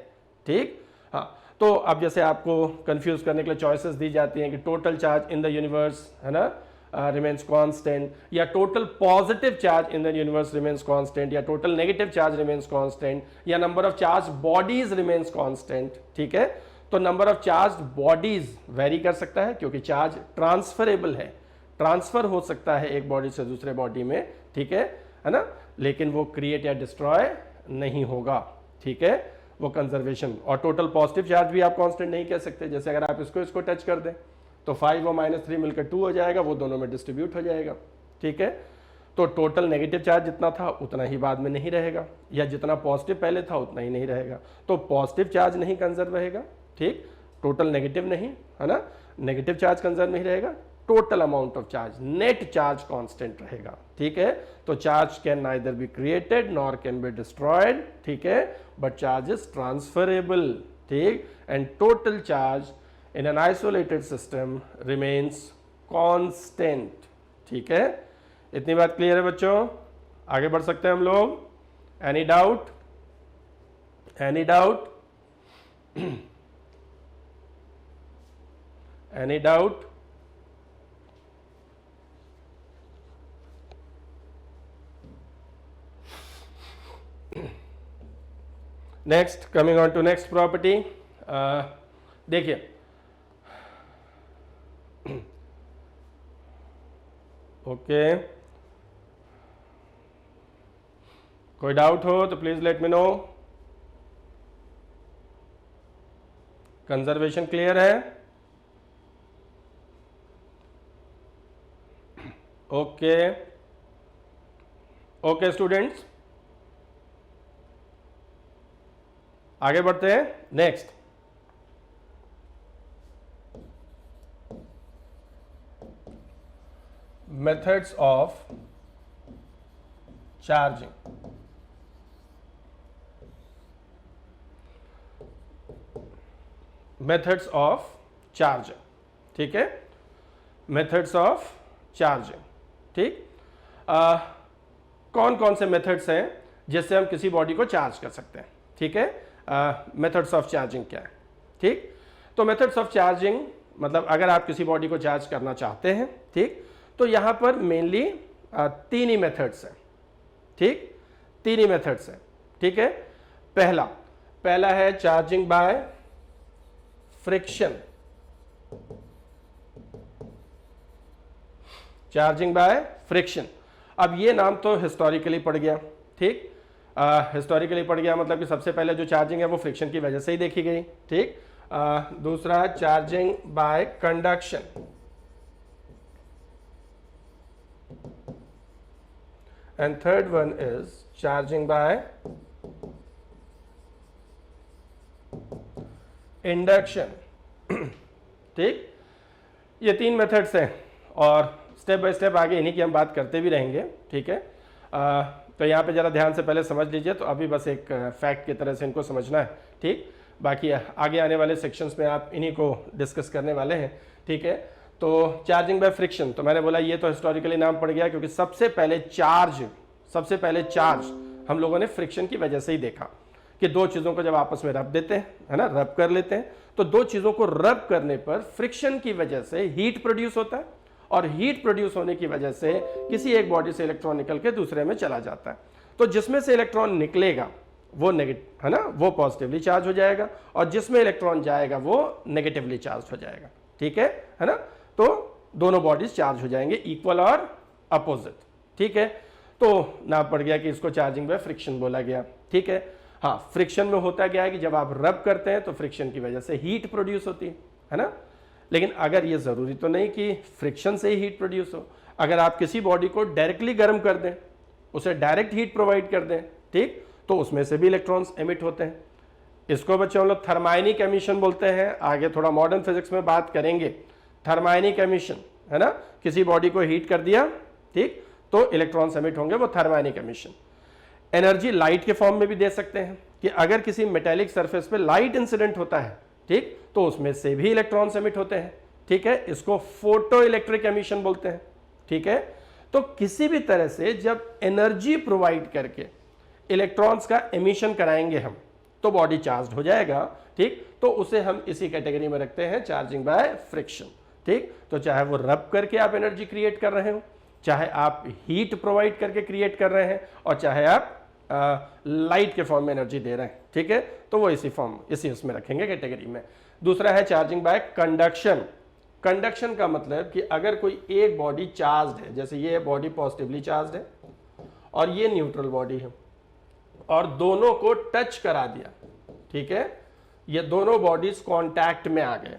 ठीक। हाँ, तो अब जैसे आपको कंफ्यूज करने के लिए चॉइसेस दी जाती हैं कि total charge in the universe, है ना, रिमेन्स कांस्टेंट, या total positive charge in the universe remains constant, या total negative charge remains constant, या number of charge bodies remains constant, ठीक है। तो number of charge bodies vary कर सकता है क्योंकि चार्ज ट्रांसफरेबल है, ट्रांसफर हो सकता है एक बॉडी से दूसरे बॉडी में, ठीक है ना, लेकिन वो क्रिएट या डिस्ट्रॉय नहीं होगा, ठीक है, वो कंजर्वेशन। और टोटल पॉजिटिव चार्ज भी आप कांस्टेंट नहीं कह सकते, जैसे अगर आप इसको टच कर दें तो 5 और -3 मिलकर 2 हो जाएगा, वो दोनों में डिस्ट्रीब्यूट हो जाएगा, ठीक है। तो टोटल नेगेटिव चार्ज जितना था उतना ही बाद में नहीं रहेगा, या जितना पॉजिटिव पहले था उतना ही नहीं रहेगा, तो पॉजिटिव चार्ज नहीं कंजर्व रहेगा, ठीक, टोटल नेगेटिव नहीं, है ना, नेगेटिव चार्ज कंजर्व नहीं रहेगा, total amount of charge, net charge constant रहेगा, ठीक है। तो charge can neither be created nor can be destroyed, ठीक है, बट चार्ज इज ट्रांसफरेबल, ठीक, and total charge in an isolated system remains constant, ठीक है। इतनी बात क्लियर है बच्चों? आगे बढ़ सकते हैं हम लोग? Any doubt? Any doubt? Next, coming on to next property, देखिए ओके, कोई डाउट हो तो please let me know. Conservation clear है? ओके ओके स्टूडेंट्स, आगे बढ़ते हैं। Next, methods of charging. Methods of charging, ठीक है, मेथड्स ऑफ चार्जिंग, ठीक। कौन कौन से मेथड्स हैं जिससे हम किसी बॉडी को चार्ज कर सकते हैं, ठीक है। मेथड्स ऑफ चार्जिंग क्या है, ठीक। तो मेथड्स ऑफ चार्जिंग मतलब अगर आप किसी बॉडी को चार्ज करना चाहते हैं, ठीक, तो यहां पर मेनली 3 ही मेथड्स हैं, ठीक, 3 ही मेथड्स हैं, ठीक है। पहला है charging by friction, charging by friction. अब ये नाम तो हिस्टोरिकली पड़ गया, ठीक, हिस्टोरिकली पड़ गया मतलब कि सबसे पहले जो चार्जिंग है वो फ्रिक्शन की वजह से ही देखी गई, ठीक। दूसरा charging by conduction, and third one is charging by induction, ठीक। ये 3 मेथड्स हैं और स्टेप बाय स्टेप आगे इन्हीं की हम बात करते भी रहेंगे, ठीक है। तो यहाँ पे जरा ध्यान से पहले समझ लीजिए, तो अभी बस एक फैक्ट की तरह से इनको समझना है, ठीक। बाकी आगे आने वाले सेक्शंस में आप इन्हीं को डिस्कस करने वाले हैं, ठीक है। तो चार्जिंग बाय फ्रिक्शन, तो मैंने बोला ये तो हिस्टोरिकली नाम पड़ गया क्योंकि सबसे पहले चार्ज हम लोगों ने फ्रिक्शन की वजह से ही देखा कि 2 चीज़ों को जब आपस में रब देते हैं, है ना, रब कर लेते हैं, तो 2 चीज़ों को रब करने पर फ्रिक्शन की वजह से हीट प्रोड्यूस होता है, और हीट प्रोड्यूस होने की वजह से किसी एक बॉडी से इलेक्ट्रॉन निकल के दूसरे में चला जाता है। तो जिसमें से इलेक्ट्रॉन निकलेगा वो नेगेटिव, है ना, वो पॉजिटिवली चार्ज हो जाएगा, और जिसमें इलेक्ट्रॉन जाएगा वो नेगेटिवली चार्ज हो जाएगा, ठीक है ना। तो दोनों बॉडीज चार्ज हो जाएंगे, इक्वल और अपोजिट, ठीक है। तो नाम पड़ गया कि इसको चार्जिंग बाय फ्रिक्शन बोला गया, ठीक है। हाँ, फ्रिक्शन में होता क्या है कि जब आप रब करते हैं तो फ्रिक्शन की वजह से हीट प्रोड्यूस होती है ना। लेकिन अगर ये जरूरी तो नहीं कि फ्रिक्शन से ही हीट प्रोड्यूस हो, अगर आप किसी बॉडी को डायरेक्टली गर्म कर दें, उसे डायरेक्ट हीट प्रोवाइड कर दें, ठीक, तो उसमें से भी इलेक्ट्रॉन्स एमिट होते हैं। इसको बच्चों हम लोग थर्माइनिक एमिशन बोलते हैं, आगे थोड़ा मॉडर्न फिजिक्स में बात करेंगे थर्माइनिक एमिशन, है ना, किसी बॉडी को हीट कर दिया, ठीक, तो इलेक्ट्रॉन्स एमिट होंगे, वो थर्माइनिक एमिशन। एनर्जी लाइट के फॉर्म में भी दे सकते हैं कि अगर किसी मेटेलिक सरफेस पे लाइट इंसिडेंट होता है, ठीक, तो उसमें से भी इलेक्ट्रॉन्स एमिट होते हैं, ठीक है, इसको फोटो इलेक्ट्रिक एमिशन बोलते हैं, ठीक है। तो किसी भी तरह से जब एनर्जी प्रोवाइड करके इलेक्ट्रॉन्स का एमिशन कराएंगे हम, तो बॉडी चार्ज हो जाएगा, ठीक, तो उसे हम इसी कैटेगरी में रखते हैं, चार्जिंग बाय फ्रिक्शन, ठीक। तो चाहे वो रब करके आप एनर्जी क्रिएट कर रहे हो, चाहे आप हीट प्रोवाइड करके क्रिएट कर रहे हैं, और चाहे आप लाइट के फॉर्म में एनर्जी दे रहे हैं, ठीक है, तो वो इसी उसमें रखेंगे कैटेगरी में। दूसरा है चार्जिंग बाय कंडक्शन। कंडक्शन का मतलब कि अगर कोई एक बॉडी चार्ज्ड है, जैसे ये बॉडी पॉजिटिवली चार्ज्ड है और ये न्यूट्रल बॉडी है, और दोनों को टच करा दिया, ठीक है, ये दोनों बॉडीज कांटेक्ट में आ गए,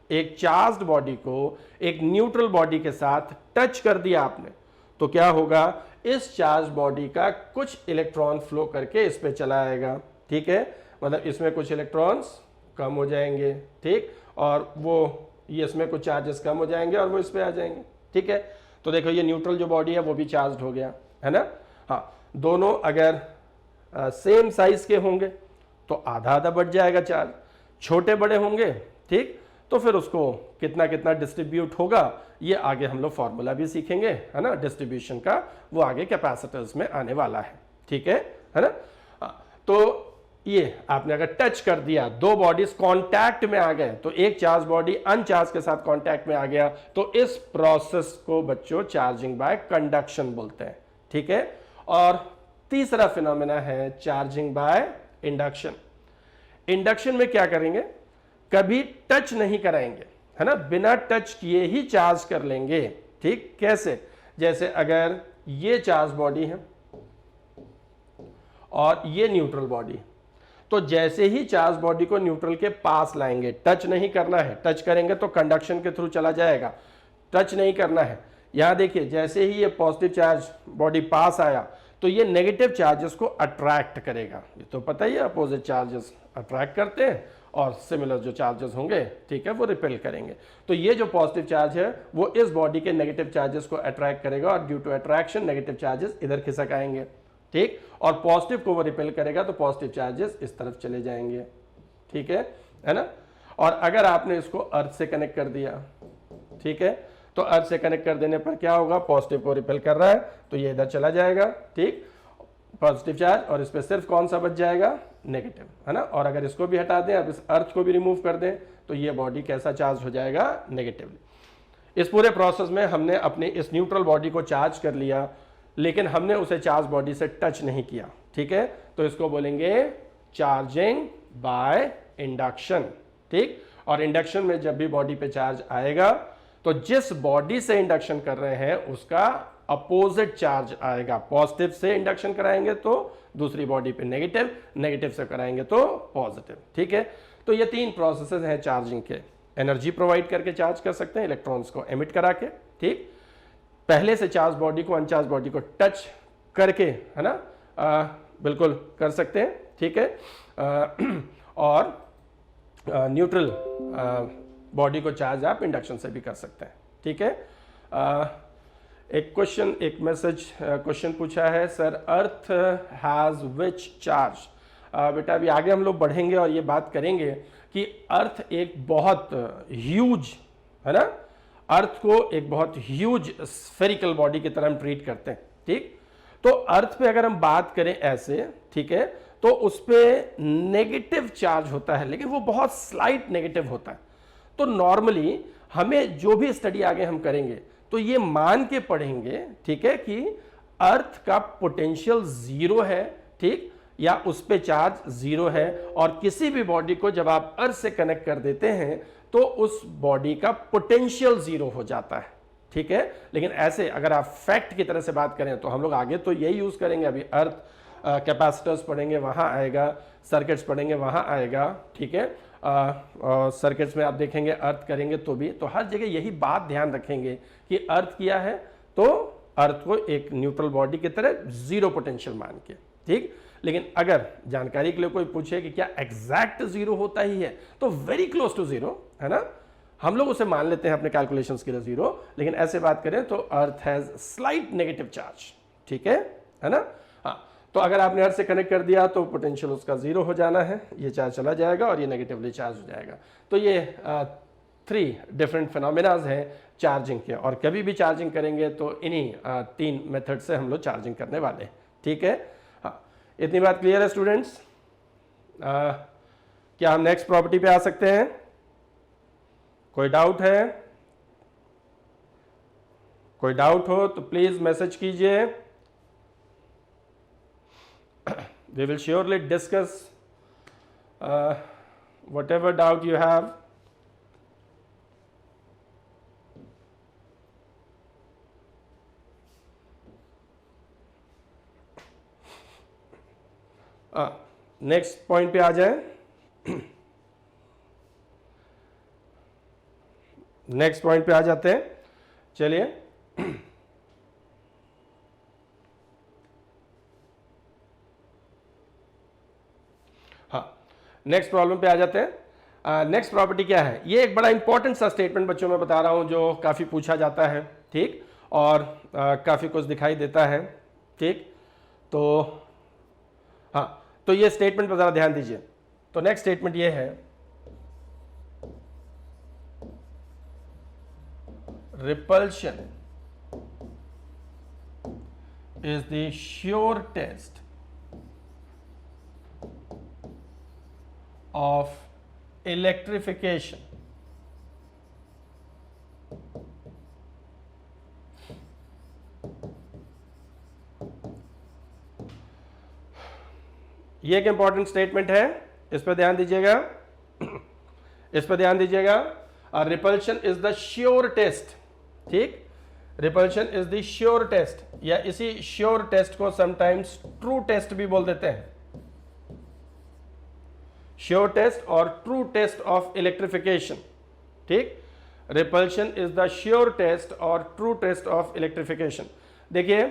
एक चार्ज्ड बॉडी को एक न्यूट्रल बॉडी के साथ टच कर दिया आपने, तो क्या होगा, इस चार्ज बॉडी का कुछ इलेक्ट्रॉन फ्लो करके इस पे चला आएगा, ठीक है, मतलब इसमें कुछ इलेक्ट्रॉन्स कम हो जाएंगे, ठीक, और वो ये इसमें कुछ चार्जेस कम हो जाएंगे और वो इस पे आ जाएंगे, ठीक है। तो देखो ये न्यूट्रल जो बॉडी है वो भी चार्ज्ड हो गया, है ना। हाँ, दोनों अगर सेम साइज के होंगे तो आधा आधा बढ़ जाएगा चार्ज, छोटे बड़े होंगे, ठीक, तो फिर उसको कितना कितना डिस्ट्रीब्यूट होगा, ये आगे हम लोग फॉर्मूला भी सीखेंगे, है ना, डिस्ट्रीब्यूशन का, वो आगे कैपेसिटर्स में आने वाला है, ठीक है ना। तो ये आपने अगर टच कर दिया, दो बॉडीज कांटेक्ट में आ गए, तो एक चार्ज बॉडी अनचार्ज के साथ कांटेक्ट में आ गया, तो इस प्रोसेस को बच्चों चार्जिंग बाय कंडक्शन बोलते हैं, ठीक है। और तीसरा फिनोमेना है चार्जिंग बाय इंडक्शन। इंडक्शन में क्या करेंगे, कभी टच नहीं कराएंगे, है ना, बिना टच किए ही चार्ज कर लेंगे, ठीक। कैसे, जैसे अगर ये चार्ज बॉडी है और ये न्यूट्रल बॉडी, तो जैसे ही चार्ज बॉडी को न्यूट्रल के पास लाएंगे, टच नहीं करना है, टच करेंगे तो कंडक्शन के थ्रू चला जाएगा, टच नहीं करना है। यहां देखिए, जैसे ही ये पॉजिटिव चार्ज बॉडी पास आया, तो ये नेगेटिव चार्जेस को अट्रैक्ट करेगा, ये तो पता ही है, अपोजिट चार्जेस अट्रैक्ट करते हैं और सिमिलर जो चार्जेस होंगे, ठीक है, वो रिपेल करेंगे। तो ये जो पॉजिटिव चार्ज है वो इस बॉडी के नेगेटिव चार्जेस को अट्रैक्ट करेगा और due to attraction negative charges इधर खिसक आएंगे, ठीक, और पॉजिटिव को वो रिपेल करेगा तो पॉजिटिव चार्जेस इस तरफ चले जाएंगे, ठीक है ना। और अगर आपने इसको अर्थ से कनेक्ट कर दिया, ठीक है, तो अर्थ से कनेक्ट कर देने पर क्या होगा, पॉजिटिव को रिपेल कर रहा है तो ये इधर चला जाएगा, ठीक, पॉजिटिव चार्ज, और इस पर सिर्फ कौन सा बच जाएगा, नेगेटिव, है ना। और अगर इसको भी हटा दें, अब इस अर्थ को भी रिमूव कर दें, तो ये बॉडी कैसा चार्ज हो जाएगा, नेगेटिवली। इस पूरे प्रोसेस में हमने अपनी इस न्यूट्रल बॉडी को चार्ज कर लिया, लेकिन हमने उसे चार्ज बॉडी से टच नहीं किया, ठीक है, तो इसको बोलेंगे चार्जिंग बाय इंडक्शन, ठीक। और इंडक्शन में जब भी बॉडी पे चार्ज आएगा, तो जिस बॉडी से इंडक्शन कर रहे हैं उसका अपोजिट चार्ज आएगा, पॉजिटिव से इंडक्शन कराएंगे तो दूसरी बॉडी पे नेगेटिव, नेगेटिव से कराएंगे तो पॉजिटिव, ठीक है। तो ये तीन प्रोसेसेस हैं चार्जिंग के, एनर्जी प्रोवाइड करके चार्ज कर सकते हैं, इलेक्ट्रॉन्स को एमिट करा के, ठीक, पहले से चार्ज बॉडी को अनचार्ज बॉडी को टच करके, है ना, बिल्कुल कर सकते हैं, ठीक है, और न्यूट्रल बॉडी को चार्ज आप इंडक्शन से भी कर सकते हैं, ठीक है। एक क्वेश्चन, एक मैसेज क्वेश्चन पूछा है, sir earth has which charge. बेटा अभी आगे हम लोग बढ़ेंगे और ये बात करेंगे कि अर्थ एक बहुत ह्यूज, है ना, अर्थ को एक बहुत ह्यूज स्फेरिकल बॉडी की तरह हम ट्रीट करते हैं, ठीक। तो अर्थ पे अगर हम बात करें ऐसे, ठीक है, तो उस पर नेगेटिव चार्ज होता है, लेकिन वो बहुत स्लाइट नेगेटिव होता है। तो नॉर्मली हमें जो भी स्टडी आगे हम करेंगे तो ये मान के पढ़ेंगे, ठीक है, कि अर्थ का पोटेंशियल जीरो है, ठीक, या उस पे चार्ज जीरो है, और किसी भी बॉडी को जब आप अर्थ से कनेक्ट कर देते हैं तो उस बॉडी का पोटेंशियल जीरो हो जाता है, ठीक है। लेकिन ऐसे अगर आप फैक्ट की तरह से बात करें तो हम लोग आगे तो यही यूज करेंगे, अभी अर्थ कैपेसिटर्स पढ़ेंगे वहां आएगा, सर्किट्स पढ़ेंगे वहां आएगा, ठीक है, सर्किट्स में आप देखेंगे अर्थ करेंगे तो भी, तो हर जगह यही बात ध्यान रखेंगे कि अर्थ किया है तो अर्थ को एक न्यूट्रल बॉडी की तरह जीरो पोटेंशियल मान के, ठीक। लेकिन अगर जानकारी के लिए कोई पूछे कि क्या एग्जैक्ट जीरो होता ही है, तो वेरी क्लोज टू जीरो, है ना, हम लोग उसे मान लेते हैं अपने कैलकुलेशंस के लिए 0, लेकिन ऐसे बात करें तो earth has slight negative charge, ठीक है ना। हाँ, तो अगर आपने अर्थ से कनेक्ट कर दिया तो पोटेंशियल उसका 0 हो जाना है, ये चार्ज चला जाएगा और ये नेगेटिवली चार्ज हो जाएगा। तो ये 3 डिफरेंट फिनोमेनाज हैं चार्जिंग के, और कभी भी चार्जिंग करेंगे तो इन्हीं 3 मेथड से हम लोग चार्जिंग करने वाले हैं, ठीक है। हाँ, इतनी बात क्लियर है स्टूडेंट्स। क्या हम नेक्स्ट प्रॉपर्टी पे आ सकते हैं? कोई डाउट है? कोई डाउट हो तो प्लीज मैसेज कीजिए। We will surely discuss whatever doubt you have. Next point पे आ जाए। नेक्स्ट पॉइंट पे आ जाते हैं, चलिए। हाँ, नेक्स्ट प्रॉब्लम पे आ जाते हैं। नेक्स्ट प्रॉपर्टी क्या है? ये एक बड़ा इंपॉर्टेंट सा स्टेटमेंट बच्चों में बता रहा हूं जो काफी पूछा जाता है, ठीक, और काफी कुछ दिखाई देता है, ठीक। तो हाँ, तो ये स्टेटमेंट पर जरा ध्यान दीजिए। तो नेक्स्ट स्टेटमेंट ये है, repulsion is the sure test of electrification. ये एक इंपॉर्टेंट स्टेटमेंट है, इस पर ध्यान दीजिएगा, इस पर ध्यान दीजिएगा। Repulsion is the sure test, ठीक। Repulsion is the sure test, या इसी श्योर टेस्ट को समटाइम्स ट्रू टेस्ट भी बोल देते हैं। श्योर टेस्ट और ट्रू टेस्ट ऑफ इलेक्ट्रिफिकेशन, ठीक। Repulsion is the sure test और ट्रू टेस्ट ऑफ इलेक्ट्रिफिकेशन। देखिए,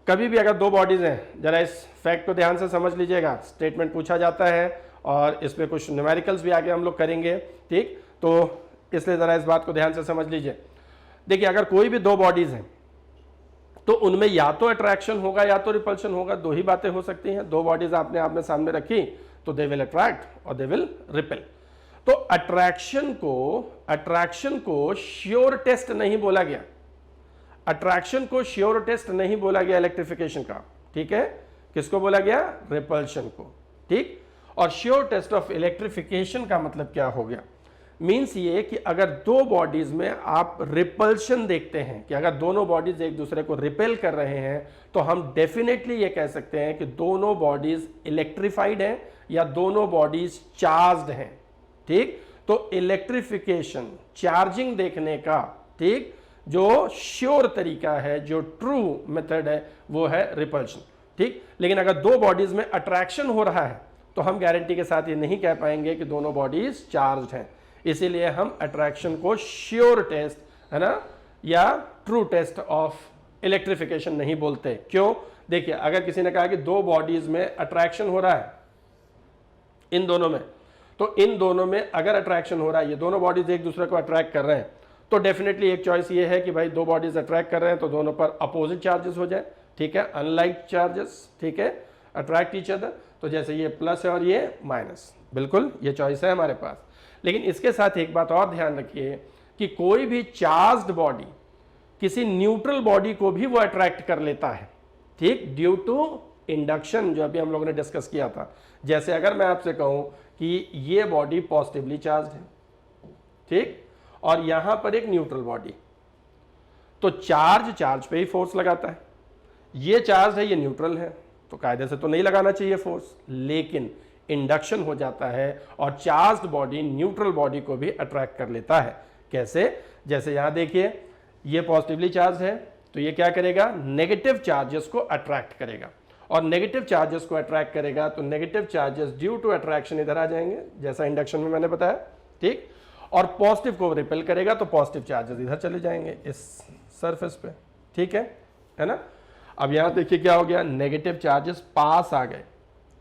कभी भी अगर दो बॉडीज हैं, जरा इस फैक्ट को ध्यान से समझ लीजिएगा। स्टेटमेंट पूछा जाता है और इस पे कुछ न्यूमेरिकल्स भी आगे हम लोग करेंगे, ठीक। तो इसलिए जरा इस बात को ध्यान से समझ लीजिए। देखिए, अगर कोई भी दो बॉडीज हैं तो उनमें या तो अट्रैक्शन होगा या तो रिपल्शन होगा, दो ही बातें हो सकती हैं। दो बॉडीज आपने आपने सामने रखी तो दे विल अट्रैक्ट और दे विल रिपेल। तो अट्रैक्शन को श्योर टेस्ट नहीं बोला गया, अट्रैक्शन को श्योर टेस्ट नहीं बोला गया इलेक्ट्रिफिकेशन का, ठीक है। किसको बोला गया? रिपल्शन को, ठीक। और श्योर टेस्ट ऑफ इलेक्ट्रिफिकेशन का मतलब क्या हो गया? मींस ये कि अगर दो बॉडीज में आप रिपल्शन देखते हैं कि अगर दोनों बॉडीज एक दूसरे को रिपेल कर रहे हैं, तो हम डेफिनेटली ये कह सकते हैं कि दोनों बॉडीज इलेक्ट्रिफाइड हैं या दोनों बॉडीज चार्ज्ड हैं, ठीक। तो इलेक्ट्रिफिकेशन, चार्जिंग देखने का, ठीक, जो श्योर तरीका है, जो ट्रू मेथड है, वो है रिपल्शन, ठीक। लेकिन अगर दो बॉडीज में अट्रैक्शन हो रहा है तो हम गारंटी के साथ ये नहीं कह पाएंगे कि दोनों बॉडीज चार्ज्ड हैं। इसीलिए हम अट्रैक्शन को श्योर टेस्ट, है ना, या ट्रू टेस्ट ऑफ इलेक्ट्रिफिकेशन नहीं बोलते। क्यों? देखिए, अगर किसी ने कहा कि दो बॉडीज में अट्रैक्शन हो रहा है, इन दोनों में, तो इन दोनों में अगर अट्रैक्शन हो रहा है, ये दोनों बॉडीज एक दूसरे को अट्रैक्ट कर रहे हैं, तो डेफिनेटली एक चॉइस ये है कि भाई दो बॉडीज अट्रैक्ट कर रहे हैं तो दोनों पर अपोजिट चार्जेस हो जाए, ठीक है, अनलाइक चार्जेस, ठीक है, अट्रैक्ट ईच अदर। तो जैसे ये प्लस है और ये माइनस, बिल्कुल ये चॉइस है हमारे पास। लेकिन इसके साथ एक बात और ध्यान रखिए कि कोई भी चार्ज्ड बॉडी किसी न्यूट्रल बॉडी को भी वो अट्रैक्ट कर लेता है, ठीक, ड्यू टू इंडक्शन, जो अभी हम लोगों ने डिस्कस किया था। जैसे अगर मैं आपसे कहूं कि ये बॉडी पॉजिटिवली चार्ज्ड है, ठीक, और यहां पर एक न्यूट्रल बॉडी, तो चार्ज पे ही फोर्स लगाता है। ये चार्ज है, ये न्यूट्रल है, तो कायदे से तो नहीं लगाना चाहिए फोर्स, लेकिन इंडक्शन हो जाता है और चार्ज्ड बॉडी न्यूट्रल बॉडी को भी अट्रैक्ट कर लेता है। कैसे? जैसे यहां देखिए, ये पॉजिटिवली चार्ज है तो ये क्या करेगा? नेगेटिव चार्जेस को अट्रैक्ट करेगा, और नेगेटिव चार्जेस को अट्रैक्ट करेगा तो negative charges due to attraction इधर आ जाएंगे, जैसा इंडक्शन में मैंने बताया, ठीक। और पॉजिटिव को रिपेल करेगा तो पॉजिटिव चार्जेस इधर चले जाएंगे इस सरफेस पे, ठीक है ना। अब यहां देखिए क्या हो गया, नेगेटिव चार्जेस पास आ गए,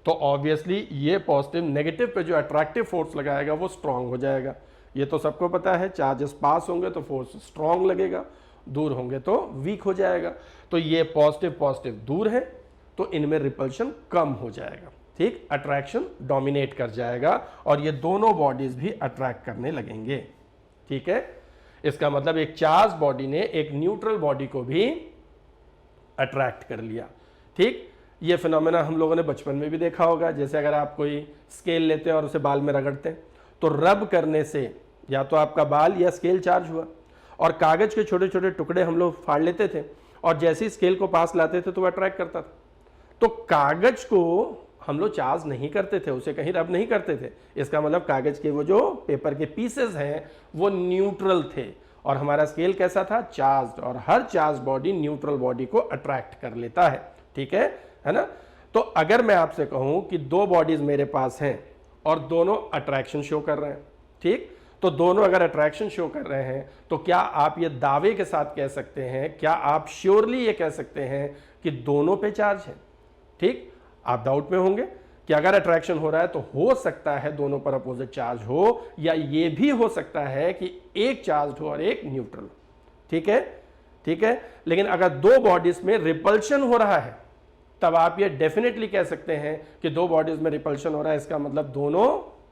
तो ऑब्वियसली ये पॉजिटिव नेगेटिव पे जो अट्रैक्टिव फोर्स लगाएगा वो स्ट्रांग हो जाएगा, ये तो सबको पता है, चार्जेस पास होंगे तो फोर्स स्ट्रांग लगेगा, दूर होंगे तो वीक हो जाएगा। तो ये पॉजिटिव पॉजिटिव दूर है तो इनमें रिपल्शन कम हो जाएगा, ठीक, अट्रैक्शन डोमिनेट कर जाएगा और ये दोनों बॉडीज भी अट्रैक्ट करने लगेंगे, ठीक है। इसका मतलब एक चार्ज बॉडी ने एक न्यूट्रल बॉडी को भी अट्रैक्ट कर लिया, ठीक। ये फिनोमेना हम लोगों ने बचपन में भी देखा होगा, जैसे अगर आप कोई स्केल लेते हैं और उसे बाल में रगड़ते हैं तो रब करने से या तो आपका बाल या स्केल चार्ज हुआ, और कागज के छोटे छोटे टुकड़े हम लोग फाड़ लेते थे और जैसे ही स्केल को पास लाते थे तो वह अट्रैक्ट करता था। तो कागज को हम लोग चार्ज नहीं करते थे, उसे कहीं रब नहीं करते थे, इसका मतलब कागज के वो जो पेपर के पीसेस हैं वो न्यूट्रल थे और हमारा स्केल कैसा था, चार्ज, और हर चार्ज बॉडी न्यूट्रल बॉडी को अट्रैक्ट कर लेता है, ठीक है ना। तो अगर मैं आपसे कहूं कि दो बॉडीज मेरे पास हैं और दोनों अट्रैक्शन शो कर रहे हैं, ठीक, तो दोनों अगर अट्रैक्शन शो कर रहे हैं तो क्या आप ये दावे के साथ कह सकते हैं, क्या आप श्योरली ये कह सकते हैं कि दोनों पे चार्ज है, ठीक। आप डाउट में होंगे कि अगर अट्रैक्शन हो रहा है तो हो सकता है दोनों पर अपोजिट चार्ज हो, या ये भी हो सकता है कि एक चार्ज हो और एक न्यूट्रल, ठीक है, ठीक है। लेकिन अगर दो बॉडीज में रिपल्शन हो रहा है तब आप ये डेफिनेटली कह सकते हैं कि दो बॉडीज में रिपल्शन हो रहा है, इसका मतलब दोनों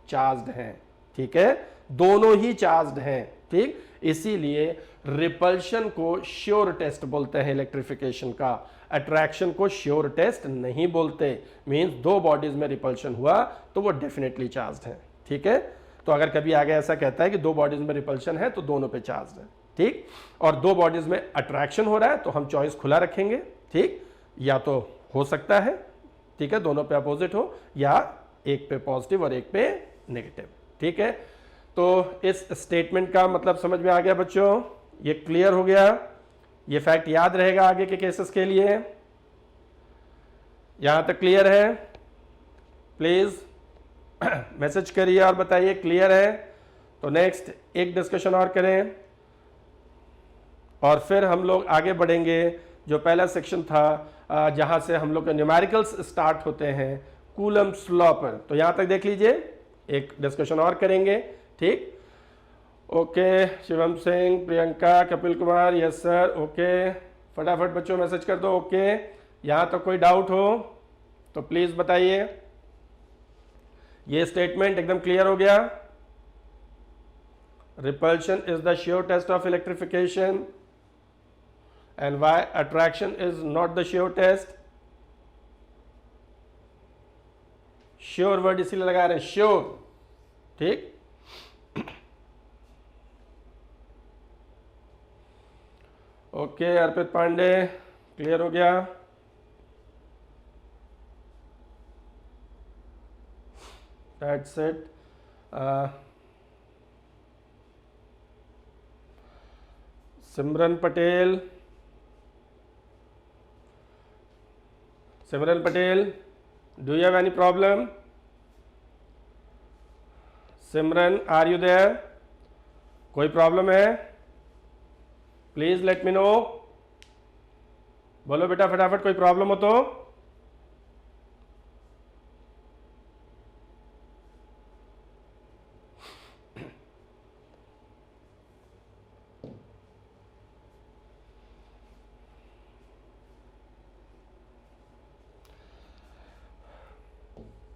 चार्ज्ड हैं, ठीक है, दोनों ही चार्ज्ड हैं, ठीक। इसीलिए रिपल्शन को श्योर टेस्ट बोलते हैं इलेक्ट्रिफिकेशन का, अट्रैक्शन को श्योर टेस्ट नहीं बोलते। मींस दो बॉडीज में रिपल्शन हुआ तो वो डेफिनेटली चार्ज्ड है, ठीक है। तो अगर कभी आगे ऐसा कहता है कि दो बॉडीज में रिपल्शन है तो दोनों पे चार्ज्ड है, ठीक, और दो बॉडीज में अट्रैक्शन हो रहा है तो हम चॉइस खुला रखेंगे, ठीक, या तो हो सकता है, ठीक है, दोनों पे अपोजिट हो, या एक पे पॉजिटिव और एक पे नेगेटिव, ठीक है। तो इस स्टेटमेंट का मतलब समझ में आ गया बच्चों, ये क्लियर हो गया, ये फैक्ट याद रहेगा आगे के केसेस के लिए। यहां तक क्लियर है? प्लीज मैसेज करिए और बताइए क्लियर है। तो नेक्स्ट एक डिस्कशन और करें और फिर हम लोग आगे बढ़ेंगे। जो पहला सेक्शन था जहां से हम लोग के न्यूमेरिकल्स स्टार्ट होते हैं कूलम्ब्स लॉ पर, तो यहां तक देख लीजिए, एक डिस्कशन और करेंगे, ठीक। Okay, Shivam Singh, Priyanka, Kapil Kumar, yes sir, okay, फटाफट बच्चों मैसेज कर दो, ओके। यहां तक कोई डाउट हो तो प्लीज बताइए। ये स्टेटमेंट एकदम क्लियर हो गया? Repulsion is the sure test of electrification and why attraction is not the sure test? Sure word इसीलिए लगा रहे हैं, श्योर, ठीक। ओके, अर्पित पांडे, क्लियर हो गया? That's it. Simran Patel, Simran Patel, do you have any problem? Simran, are you there? कोई प्रॉब्लम है? Please let me no. बोलो बेटा फटाफट, कोई प्रॉब्लम हो तो।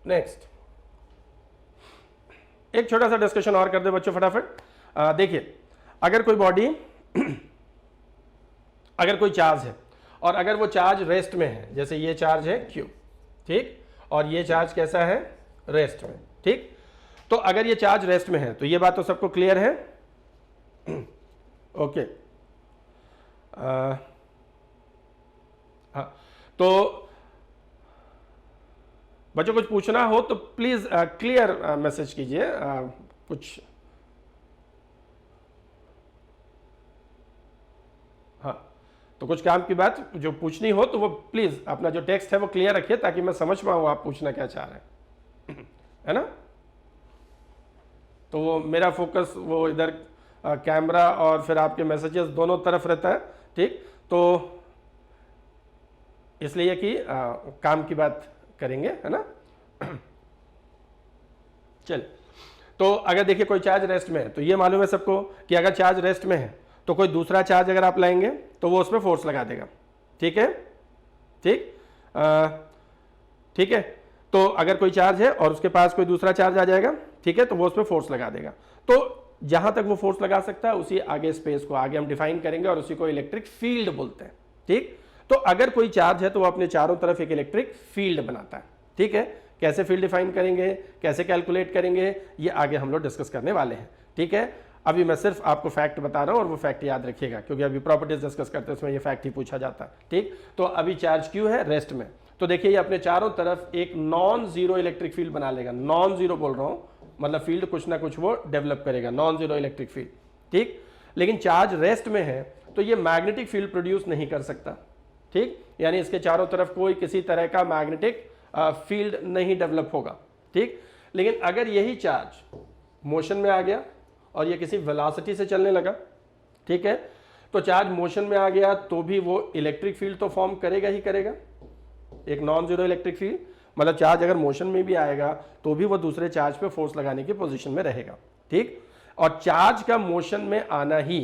नेक्स्ट एक छोटा सा डिस्कशन और कर दे बच्चों फटाफट। देखिए, अगर कोई बॉडी अगर कोई चार्ज है और अगर वो चार्ज रेस्ट में है, जैसे ये चार्ज है Q, ठीक, और ये चार्ज कैसा है, रेस्ट में, ठीक। तो अगर ये चार्ज रेस्ट में है तो ये बात तो सबको क्लियर है, ओके। हाँ, तो बच्चों कुछ पूछना हो तो प्लीज क्लियर मैसेज कीजिए। कुछ, हाँ, तो कुछ काम की बात जो पूछनी हो तो वो प्लीज अपना जो टेक्स्ट है वो क्लियर रखिए ताकि मैं समझ पाऊँ आप पूछना क्या चाह रहे हैं, है ना। तो वो मेरा फोकस वो इधर कैमरा और फिर आपके मैसेजेस दोनों तरफ रहता है, ठीक। तो इसलिए कि काम की बात करेंगे, है ना। चल, तो अगर देखिए कोई चार्ज रेस्ट में है, तो ये मालूम है सबको कि अगर चार्ज रेस्ट में है तो कोई दूसरा चार्ज अगर आप लाएंगे तो वो उस पर फोर्स लगा देगा। ठीक है, ठीक है। तो अगर कोई चार्ज है और उसके पास कोई दूसरा चार्ज आ जाएगा, ठीक है, तो वो उस पर फोर्स लगा देगा। तो जहां तक वो फोर्स लगा सकता है उसी आगे स्पेस को आगे हम डिफाइन करेंगे और उसी को इलेक्ट्रिक फील्ड बोलते हैं। ठीक, तो अगर कोई चार्ज है तो वो अपने चारों तरफ एक इलेक्ट्रिक फील्ड बनाता है। ठीक है, कैसे फील्ड डिफाइन करेंगे, कैसे कैलकुलेट करेंगे, ये आगे हम लोग डिस्कस करने वाले हैं। ठीक है, अभी मैं सिर्फ आपको फैक्ट बता रहा हूं और वो फैक्ट याद रखिएगा, क्योंकि अभी प्रॉपर्टीज डिस्कस करते हैं उसमें ये फैक्ट ही पूछा जाता है। ठीक, तो अभी चार्ज क्यों है रेस्ट में, तो देखिए ये अपने चारों तरफ एक नॉन जीरो इलेक्ट्रिक फील्ड बना लेगा। नॉन जीरो बोल रहा हूं, मतलब फील्ड कुछ ना कुछ वो डेवलप करेगा, नॉन जीरो इलेक्ट्रिक फील्ड। ठीक, लेकिन चार्ज रेस्ट में है तो ये मैग्नेटिक फील्ड प्रोड्यूस नहीं कर सकता। ठीक, यानी इसके चारों तरफ कोई किसी तरह का मैग्नेटिक फील्ड नहीं डेवलप होगा। ठीक, लेकिन अगर यही चार्ज मोशन में आ गया और ये किसी वेलोसिटी से चलने लगा, ठीक है, तो चार्ज मोशन में आ गया तो भी वो इलेक्ट्रिक फील्ड तो फॉर्म करेगा ही करेगा, एक नॉन जीरो इलेक्ट्रिक फील्ड। मतलब चार्ज अगर मोशन में भी आएगा तो भी वो दूसरे चार्ज पे फोर्स लगाने की पोजीशन में रहेगा। ठीक, और चार्ज का मोशन में आना ही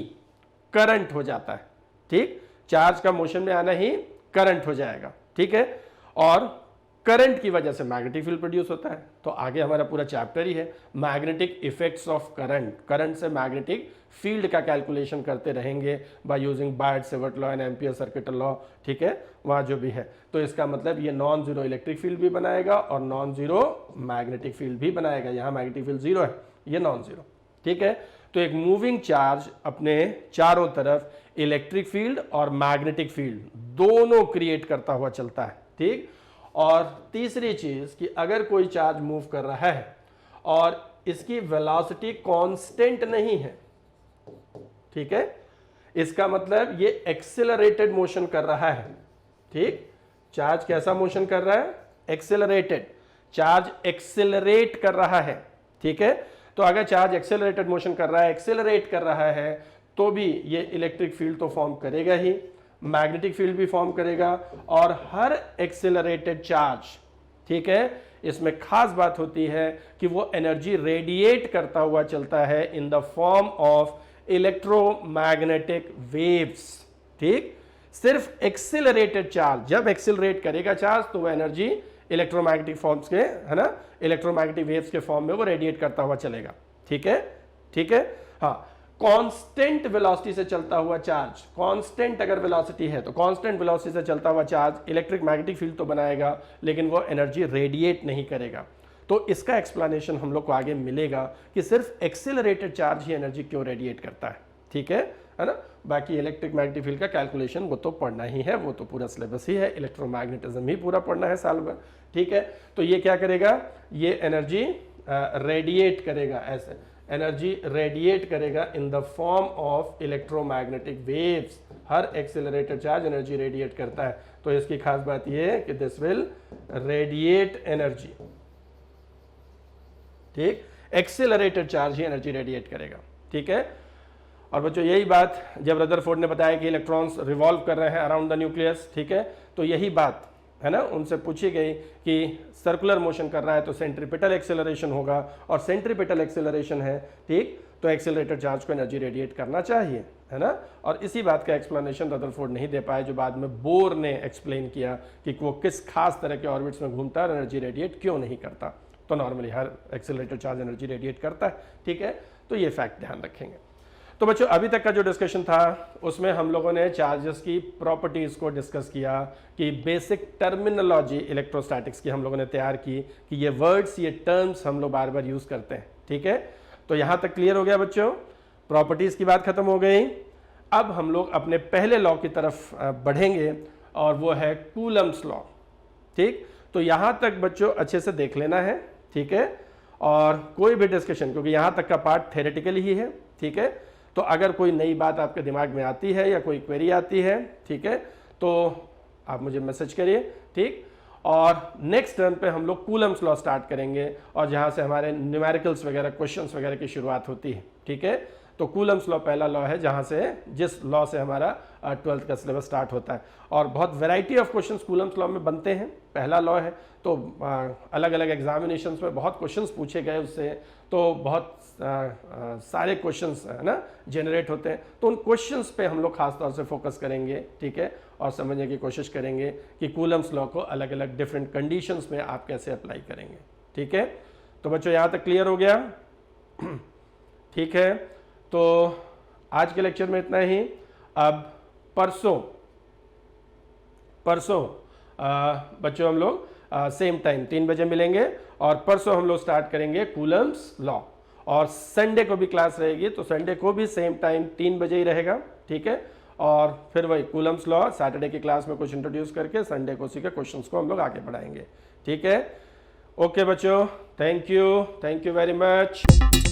करंट हो जाता है। ठीक, चार्ज का मोशन में आना ही करंट हो जाएगा। ठीक है, और करंट की वजह से मैग्नेटिक फील्ड प्रोड्यूस होता है। तो आगे हमारा पूरा चैप्टर ही है magnetic effects of current. Current से मैग्नेटिक फील्ड का कैलकुलेशन करते रहेंगे by using Biot Savart law and Ampere circuit law. ठीक है, वहां जो भी है, तो इसका मतलब ये नॉन जीरो इलेक्ट्रिक फील्ड भी बनाएगा और नॉन जीरो मैग्नेटिक फील्ड भी बनाएगा। यहां मैग्नेटिक फील्ड जीरो है, ये नॉन जीरो। ठीक है, तो एक मूविंग चार्ज अपने चारों तरफ इलेक्ट्रिक फील्ड और मैग्नेटिक फील्ड दोनों क्रिएट करता हुआ चलता है। ठीक, और तीसरी चीज कि अगर कोई चार्ज मूव कर रहा है और इसकी वेलोसिटी कांस्टेंट नहीं है, ठीक है, इसका मतलब ये एक्सेलरेटेड मोशन कर रहा है। ठीक, चार्ज कैसा मोशन कर रहा है, एक्सेलरेटेड, चार्ज एक्सेलरेट कर रहा है। ठीक है, तो अगर चार्ज एक्सेलरेटेड मोशन कर रहा है, एक्सेलरेट कर रहा है, तो भी ये इलेक्ट्रिक फील्ड तो फॉर्म करेगा ही, मैग्नेटिक फील्ड भी फॉर्म करेगा। और हर एक्सेलरेटेड चार्ज, ठीक है, इसमें खास बात होती है कि वो एनर्जी रेडिएट करता हुआ चलता है in the form of electromagnetic waves. ठीक, सिर्फ एक्सेलरेटेड चार्ज जब एक्सेलरेट करेगा चार्ज तो वो एनर्जी इलेक्ट्रोमैग्नेटिक फॉर्म्स के, है ना, इलेक्ट्रोमैग्नेटिक वेव्स के फॉर्म में वो रेडिएट करता हुआ चलेगा। ठीक है, ठीक है, हाँ। कांस्टेंट वेलोसिटी से चलता हुआ चार्ज, कांस्टेंट अगर वेलोसिटी है तो कांस्टेंट वेलोसिटी से चलता हुआ चार्ज इलेक्ट्रिक मैग्नेटिक फील्ड तो बनाएगा लेकिन वो एनर्जी रेडिएट नहीं करेगा। तो इसका एक्सप्लेनेशन हम लोग को आगे मिलेगा कि सिर्फ एक्सेलरेटेड चार्ज ही एनर्जी क्यों रेडिएट करता है। ठीक है ना, बाकी इलेक्ट्रिक मैग्नेटिक फील्ड का कैलकुलेशन वो तो पढ़ना ही है, वो तो पूरा सिलेबस ही है, इलेक्ट्रोमैग्नेटिज्म ही पूरा पढ़ना है साल भर। ठीक है, तो ये क्या करेगा, ये एनर्जी रेडिएट करेगा, ऐसे एनर्जी रेडिएट करेगा in the form of electromagnetic waves. Her accelerated charge energy radiate करता है, तो इसकी खास बात यह है कि दिस विल रेडिएट एनर्जी। ठीक, एक्सेलरेटेड चार्ज ही एनर्जी रेडिएट करेगा। ठीक है, और बच्चों यही बात जब रदरफोर्ड ने बताया कि इलेक्ट्रॉन्स रिवॉल्व कर रहे हैं अराउंड द न्यूक्लियस, ठीक है, तो यही बात है ना, उनसे पूछी गई कि सर्कुलर मोशन कर रहा है तो सेंट्रीपिटल एक्सेलरेशन होगा, और सेंट्रीपिटल एक्सेलरेशन है, ठीक, तो एक्सेलरेटेड चार्ज को एनर्जी रेडिएट करना चाहिए, है ना। और इसी बात का एक्सप्लेनेशन रदरफोर्ड नहीं दे पाए, जो बाद में बोर ने एक्सप्लेन किया कि वो किस खास तरह के ऑर्बिट्स में घूमता है और एनर्जी रेडिएट क्यों नहीं करता। तो नॉर्मली हर एक्सेलरेटेड चार्ज एनर्जी रेडिएट करता है। ठीक है, तो ये फैक्ट ध्यान रखेंगे। तो बच्चों अभी तक का जो डिस्कशन था उसमें हम लोगों ने चार्जेस की प्रॉपर्टीज को डिस्कस किया कि बेसिक टर्मिनोलॉजी इलेक्ट्रोस्टैटिक्स की हम लोगों ने तैयार की कि ये वर्ड्स, ये टर्म्स हम लोग बार बार यूज करते हैं। ठीक है, तो यहां तक क्लियर हो गया बच्चों, प्रॉपर्टीज की बात खत्म हो गई। अब हम लोग अपने पहले लॉ की तरफ बढ़ेंगे और वो है कूलम्स लॉ। ठीक, तो यहां तक बच्चों अच्छे से देख लेना है। ठीक है, और कोई भी डिस्कशन, क्योंकि यहां तक का पार्ट थ्योरेटिकल ही है, ठीक है, तो अगर कोई नई बात आपके दिमाग में आती है या कोई क्वेरी आती है, ठीक है, तो आप मुझे मैसेज करिए। ठीक, और नेक्स्ट टर्न पे हम लोग कूलम्स लॉ स्टार्ट करेंगे और जहां से हमारे न्यूमेरिकल्स वगैरह, क्वेश्चंस वगैरह की शुरुआत होती है। ठीक है, तो कूलम्स लॉ पहला लॉ है जहां से जिस लॉ से हमारा 12th का सिलेबस स्टार्ट होता है। और बहुत variety of questions Coulomb's law में बनते हैं, पहला लॉ है तो अलग अलग एग्जामिनेशंस में बहुत क्वेश्चंस पूछे गए उससे, तो बहुत सारे क्वेश्चंस है ना जनरेट होते हैं। तो उन क्वेश्चंस पे हम लोग खास तौर से फोकस करेंगे, ठीक है, और समझने की कोशिश करेंगे कि कूलम्स लॉ को अलग अलग डिफरेंट कंडीशंस में आप कैसे अप्लाई करेंगे, ठीक है। तो बच्चों यहाँ तक क्लियर हो गया? ठीक है, तो आज के लेक्चर में इतना ही। अब परसों बच्चों हम लोग सेम टाइम 3 बजे मिलेंगे और परसों हम लोग स्टार्ट करेंगे कूलम्स लॉ। और संडे को भी क्लास रहेगी, तो संडे को भी सेम टाइम 3 बजे ही रहेगा, ठीक है। और फिर वही कूलम्स लॉ सैटरडे की क्लास में कुछ इंट्रोड्यूस करके संडे को उसी के क्वेश्चंस को हम लोग आगे बढ़ाएंगे, ठीक है। ओके बच्चों, थैंक यू वेरी मच।